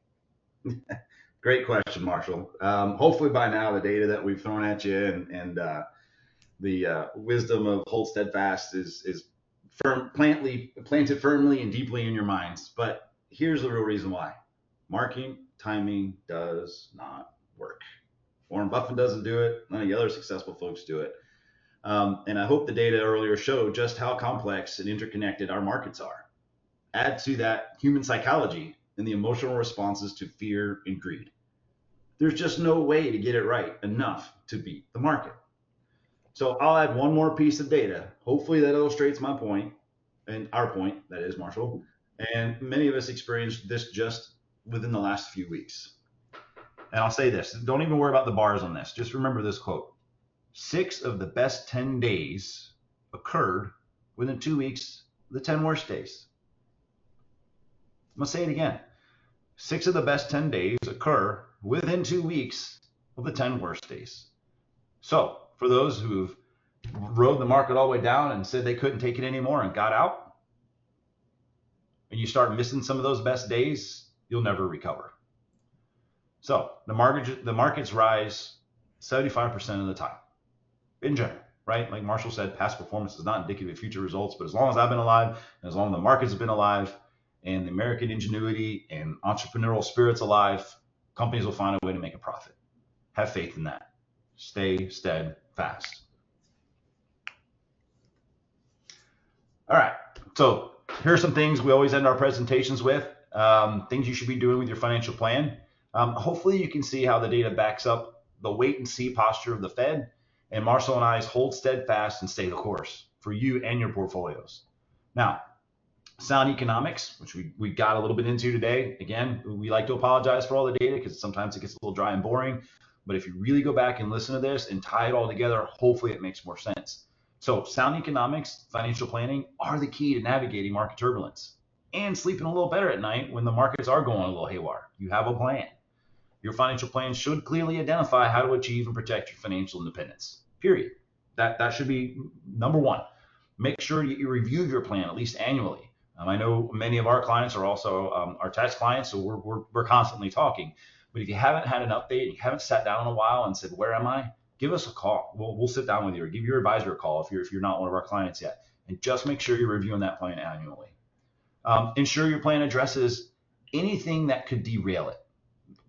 Great question, Marshall. Hopefully by now the data that we've thrown at you and the wisdom of hold steadfast is planted firmly and deeply in your minds. But here's the real reason why. Market timing does not work. Warren Buffett doesn't do it. None of the other successful folks do it. And I hope the data earlier showed just how complex and interconnected our markets are. Add to that human psychology and the emotional responses to fear and greed. There's just no way to get it right enough to beat the market. So I'll add one more piece of data. Hopefully that illustrates my point, and our point, that is, Marshall. And many of us experienced this just within the last few weeks. And I'll say this, don't even worry about the bars on this. Just remember this quote. 6 of the best 10 days occurred within 2 weeks of the 10 worst days. I'm going to say it again. 6 of the best 10 days occur within 2 weeks of the 10 worst days. So for those who've rode the market all the way down and said they couldn't take it anymore and got out, and you start missing some of those best days, you'll never recover. So the markets rise 75% of the time in general, right? Like Marshall said, past performance is not indicative of future results, but as long as I've been alive and as long as the markets have been alive and the American ingenuity and entrepreneurial spirit's alive, companies will find a way to make a profit. Have faith in that. Stay steadfast. All right. So here are some things we always end our presentations with, things you should be doing with your financial plan. Hopefully you can see how the data backs up the wait and see posture of the Fed, and Marshall and I's hold steadfast and stay the course for you and your portfolios. Now, sound economics, which we got a little bit into today. Again, we like to apologize for all the data because sometimes it gets a little dry and boring. But if you really go back and listen to this and tie it all together, hopefully it makes more sense. So sound economics, financial planning are the key to navigating market turbulence and sleeping a little better at night when the markets are going a little haywire. You have a plan. Your financial plan should clearly identify how to achieve and protect your financial independence, period. That should be number one. Make sure you review your plan at least annually. I know many of our clients are also our tax clients, so we're constantly talking. But if you haven't had an update, and you haven't sat down in a while and said, where am I? Give us a call. We'll sit down with you or give your advisor a call if you're not one of our clients yet. And just make sure you're reviewing that plan annually. Ensure your plan addresses anything that could derail it.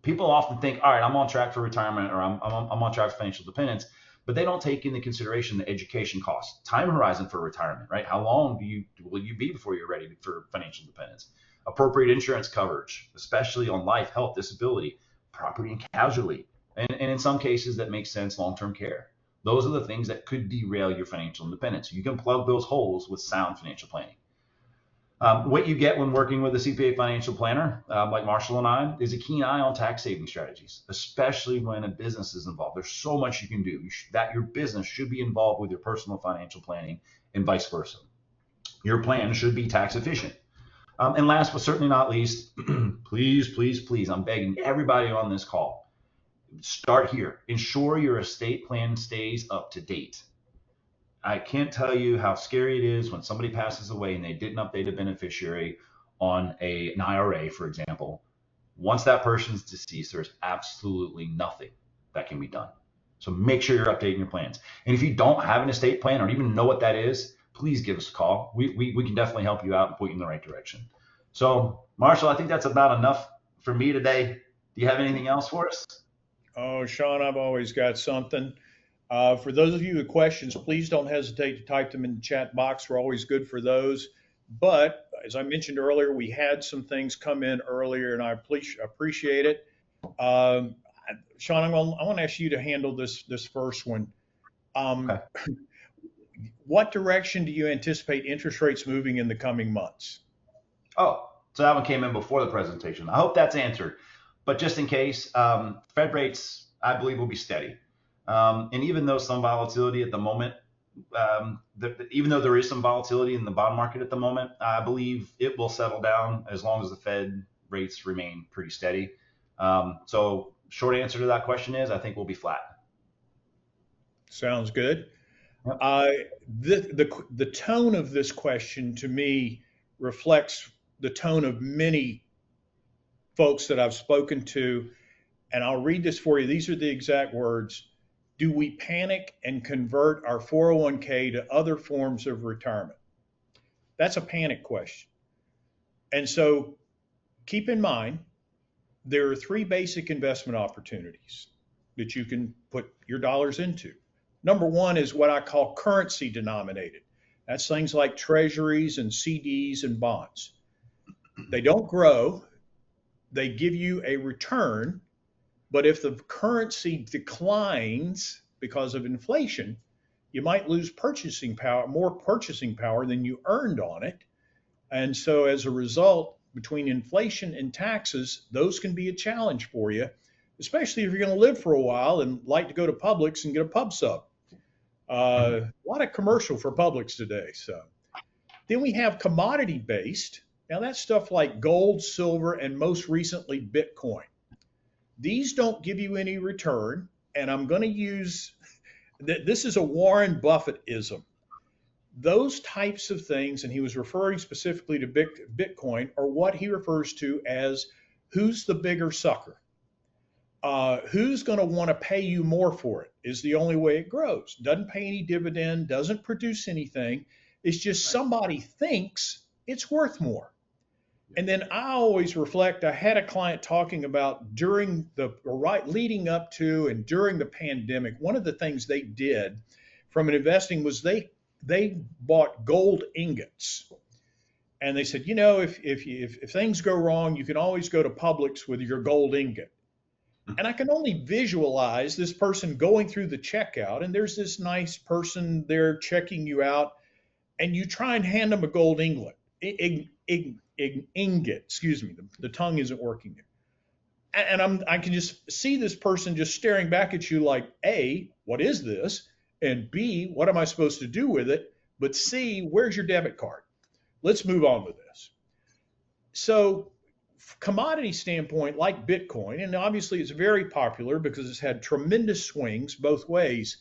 People often think, all right, I'm on track for retirement or I'm on track for financial dependence, but they don't take into consideration the education costs, time horizon for retirement, right? How long will you be before you're ready for financial dependence? Appropriate insurance coverage, especially on life, health, disability, property and casualty, and in some cases that makes sense, long-term care. Those are the things that could derail your financial independence. You can plug those holes with sound financial planning. What you get when working with a CPA financial planner, like Marshall and I, is a keen eye on tax saving strategies, especially when a business is involved. There's so much you can do that your business should be involved with your personal financial planning and vice versa. Your plan should be tax efficient. And last but certainly not least, please, I'm begging everybody on this call, start here. Ensure your estate plan stays up to date. I can't tell you how scary it is when somebody passes away and they didn't update a beneficiary on an IRA, for example. Once that person's deceased, there's absolutely nothing that can be done. So make sure you're updating your plans. And if you don't have an estate plan or even know what that is, please give us a call. We can definitely help you out and point you in the right direction. So, Marshall, I think that's about enough for me today. Do you have anything else for us? Oh, Shawn, I've always got something. For those of you with questions, please don't hesitate to type them in the chat box. We're always good for those. But as I mentioned earlier, we had some things come in earlier, and I appreciate it. Um, Shawn, I want to ask you to handle this first one. Okay. Um, what direction do you anticipate interest rates moving in the coming months? Oh, so that one came in before the presentation. I hope that's answered. But just in case, Fed rates, I believe, will be steady. And even though some volatility at the moment, even though there is some volatility in the bond market at the moment, I believe it will settle down as long as the Fed rates remain pretty steady. So short answer to that question is I think we'll be flat. Sounds good. Yep. The tone of this question to me reflects the tone of many folks that I've spoken to, and I'll read this for you. These are the exact words. Do we panic and convert our 401k to other forms of retirement? That's a panic question. And so keep in mind, there are three basic investment opportunities that you can put your dollars into. Number one is what I call currency denominated. That's things like treasuries and CDs and bonds. They don't grow, they give you a return, but if the currency declines because of inflation, you might lose purchasing power, more purchasing power than you earned on it. And so as a result, between inflation and taxes, those can be a challenge for you, especially if you're going to live for a while and like to go to Publix and get a pub sub. A lot of commercial for Publix today. So then we have commodity based. Now that's stuff like gold, silver, and most recently Bitcoin. These don't give you any return. And I'm going to use this is a Warren Buffett-ism. Those types of things, and he was referring specifically to Bitcoin, are what he refers to as who's the bigger sucker. Who's going to want to pay you more for it is the only way it grows. Doesn't pay any dividend, doesn't produce anything. It's just somebody thinks it's worth more. And then I always reflect, I had a client talking about during leading up to and during the pandemic, one of the things they did from an investing was they bought gold ingots. And they said, if things go wrong, you can always go to Publix with your gold ingot. And I can only visualize this person going through the checkout, and there's this nice person there checking you out, and you try and hand them a gold ingot. Excuse me, the tongue isn't working there. And I can just see this person just staring back at you like, A, what is this? And B, what am I supposed to do with it? But C, where's your debit card? Let's move on with this. So commodity standpoint, like Bitcoin, and obviously it's very popular because it's had tremendous swings both ways.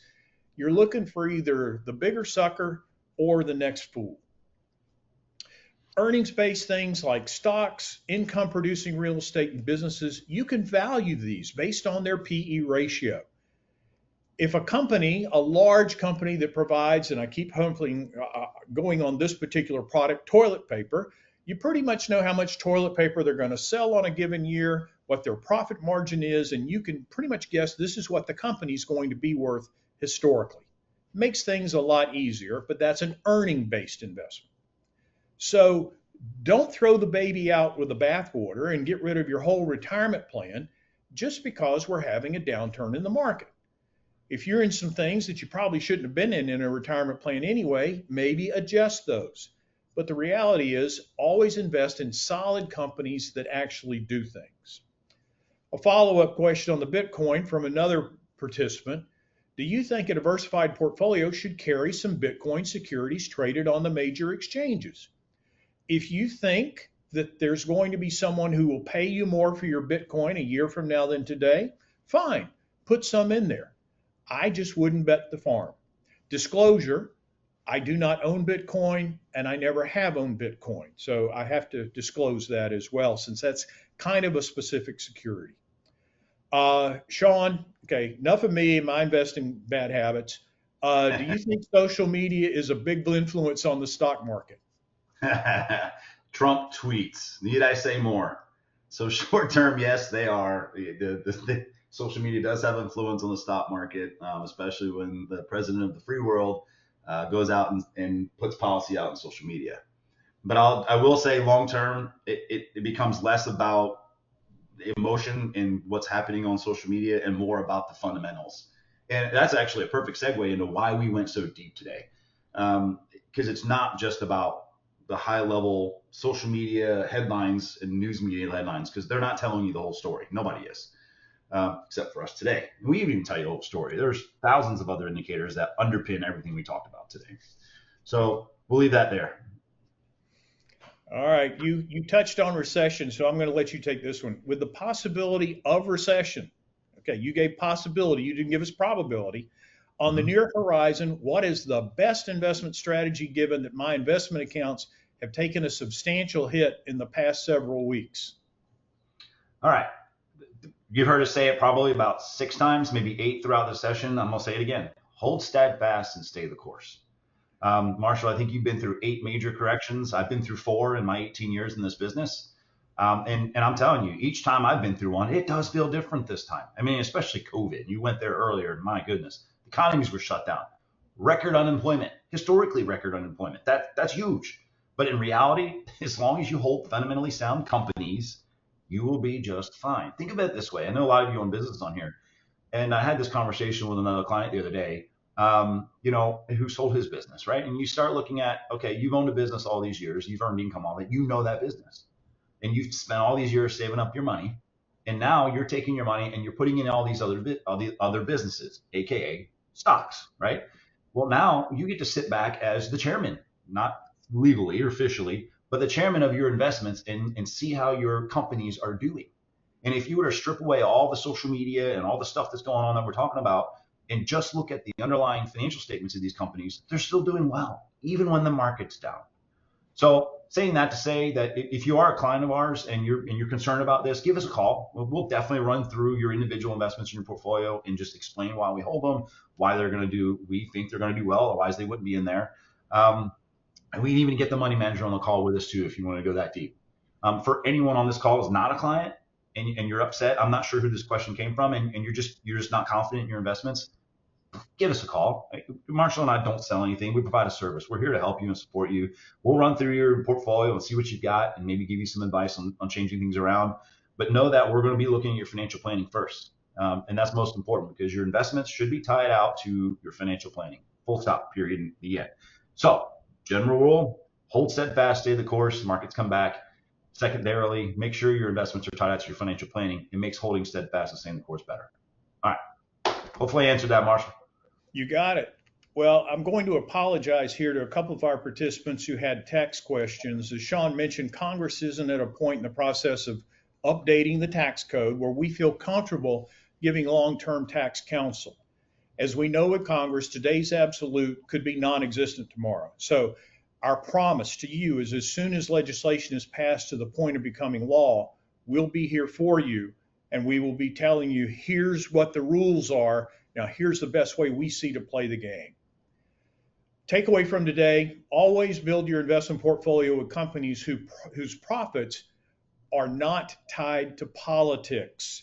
You're looking for either the bigger sucker or the next fool. Earnings-based things like stocks, income-producing real estate, and businesses, you can value these based on their PE ratio. If a company, a large company that provides, and I keep hopefully going on this particular product, toilet paper, you pretty much know how much toilet paper they're going to sell on a given year, what their profit margin is, and you can pretty much guess this is what the company's going to be worth historically. Makes things a lot easier, but that's an earning-based investment. So don't throw the baby out with the bathwater and get rid of your whole retirement plan just because we're having a downturn in the market. If you're in some things that you probably shouldn't have been in a retirement plan anyway, maybe adjust those. But the reality is always invest in solid companies that actually do things. A follow-up question on the Bitcoin from another participant. Do you think a diversified portfolio should carry some Bitcoin securities traded on the major exchanges? If you think that there's going to be someone who will pay you more for your Bitcoin a year from now than today, fine, put some in there. I just wouldn't bet the farm. Disclosure, I do not own Bitcoin and I never have owned Bitcoin. So I have to disclose that as well, since that's kind of a specific security. Shawn, okay, enough of me and my investing bad habits. Do you think social media is a big influence on the stock market? Trump tweets. Need I say more? So short term, yes, they are. The social media does have influence on the stock market, especially when the president of the free world goes out and puts policy out on social media. But I will say long term, it becomes less about emotion and what's happening on social media and more about the fundamentals. And that's actually a perfect segue into why we went so deep today. Because it's not just about the high level social media headlines and news media headlines, because they're not telling you the whole story. Nobody is, except for us today. And we even tell you the whole story. There's thousands of other indicators that underpin everything we talked about today. So we'll leave that there. All right, you touched on recession, so I'm going to let you take this one. With the possibility of recession, okay, you gave possibility, you didn't give us probability. On the near horizon, what is the best investment strategy given that my investment accounts have taken a substantial hit in the past several weeks? All right. You've heard us say it probably about 6 times, maybe 8 throughout the session. I'm going to say it again. Hold steadfast and stay the course. Marshall, I think you've been through 8 major corrections. I've been through 4 in my 18 years in this business. And I'm telling you, each time I've been through one, it does feel different this time. I mean, especially COVID. You went there earlier. My goodness, the economies were shut down. Record unemployment, historically record unemployment. That's huge. But in reality, as long as you hold fundamentally sound companies, you will be just fine. Think of it this way. I know a lot of you own business on here. And I had this conversation with another client the other day, who sold his business, right? And you start looking at, okay, you've owned a business all these years, you've earned income all that, you know that business, and you've spent all these years saving up your money, and now you're taking your money and you're putting in all these other businesses, aka stocks, right? Well, now you get to sit back as the chairman, not legally or officially, but the chairman of your investments and see how your companies are doing. And if you were to strip away all the social media and all the stuff that's going on that we're talking about, and just look at the underlying financial statements of these companies, they're still doing well, even when the market's down. So saying that to say that if you are a client of ours and you're concerned about this, give us a call. We'll definitely run through your individual investments in your portfolio and just explain why we hold them, why we think they're going to do well, otherwise they wouldn't be in there. And we can even get the money manager on the call with us too, if you want to go that deep. For anyone on this call who's not a client and you're upset, I'm not sure who this question came from, and you're just not confident in your investments, give us a call. Marshall and I don't sell anything. We provide a service. We're here to help you and support you. We'll run through your portfolio and see what you've got and maybe give you some advice on changing things around. But know that we're going to be looking at your financial planning first. And that's most important, because your investments should be tied out to your financial planning. Full stop, period, the end. So general rule, hold steadfast, stay the course, markets come back. Secondarily, make sure your investments are tied out to your financial planning. It makes holding steadfast and staying the course better. All right. Hopefully I answered that, Marshall. You got it. Well, I'm going to apologize here to a couple of our participants who had tax questions. As Shawn mentioned, Congress isn't at a point in the process of updating the tax code where we feel comfortable giving long-term tax counsel. As we know with Congress, today's absolute could be non-existent tomorrow. So our promise to you is, as soon as legislation is passed to the point of becoming law, we'll be here for you, and we will be telling you, here's what the rules are. Now, here's the best way we see to play the game. Takeaway from today: always build your investment portfolio with companies whose profits are not tied to politics.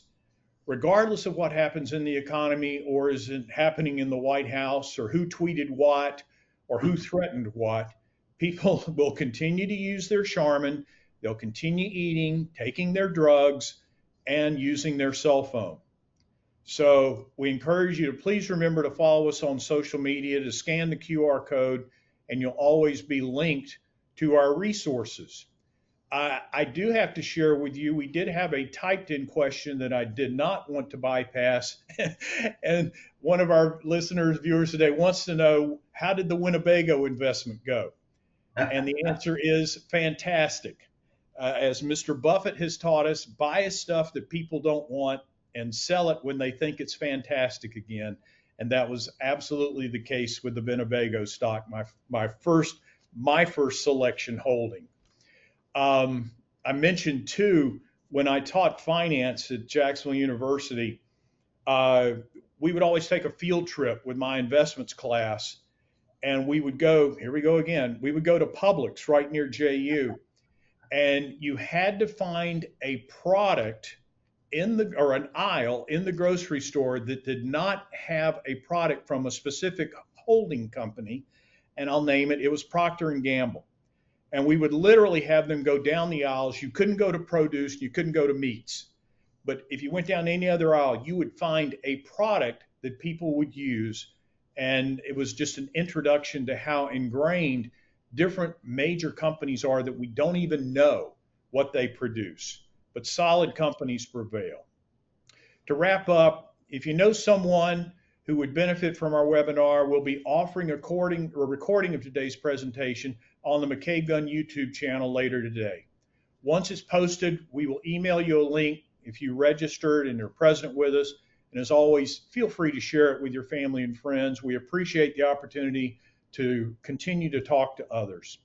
Regardless of what happens in the economy, or is it happening in the White House, or who tweeted what, or who threatened what, people will continue to use their Charmin, they'll continue eating, taking their drugs, and using their cell phone. So we encourage you to please remember to follow us on social media, to scan the QR code, and you'll always be linked to our resources. I do have to share with you, we did have a typed in question that I did not want to bypass. And one of our listeners, viewers today wants to know, how did the Winnebago investment go? And the answer is fantastic. As Mr. Buffett has taught us, buy stuff that people don't want and sell it when they think it's fantastic again. And that was absolutely the case with the Winnebago stock, my first selection holding. I mentioned too, when I taught finance at Jacksonville University, uh, we would always take a field trip with my investments class, and we would go, here we go again, we would go to Publix right near JU, and you had to find a product or an aisle in the grocery store that did not have a product from a specific holding company, and I'll name it. It was Procter and Gamble, and we would literally have them go down the aisles. You couldn't go to produce, you couldn't go to meats, but if you went down any other aisle, you would find a product that people would use, and it was just an introduction to how ingrained different major companies are that we don't even know what they produce, but solid companies prevail. To wrap up, if you know someone who would benefit from our webinar, we'll be offering a recording of today's presentation on the McCabe Gunn YouTube channel later today. Once it's posted, we will email you a link if you registered and are present with us. And as always, feel free to share it with your family and friends. We appreciate the opportunity to continue to talk to others.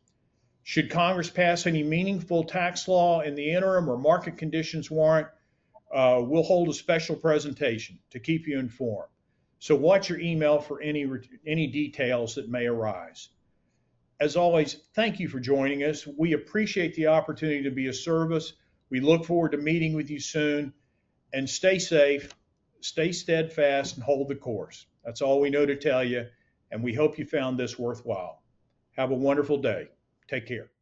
Should Congress pass any meaningful tax law in the interim or market conditions warrant, we'll hold a special presentation to keep you informed. So watch your email for any details that may arise. As always, thank you for joining us. We appreciate the opportunity to be of service. We look forward to meeting with you soon. And stay safe, stay steadfast, and hold the course. That's all we know to tell you, and we hope you found this worthwhile. Have a wonderful day. Take care.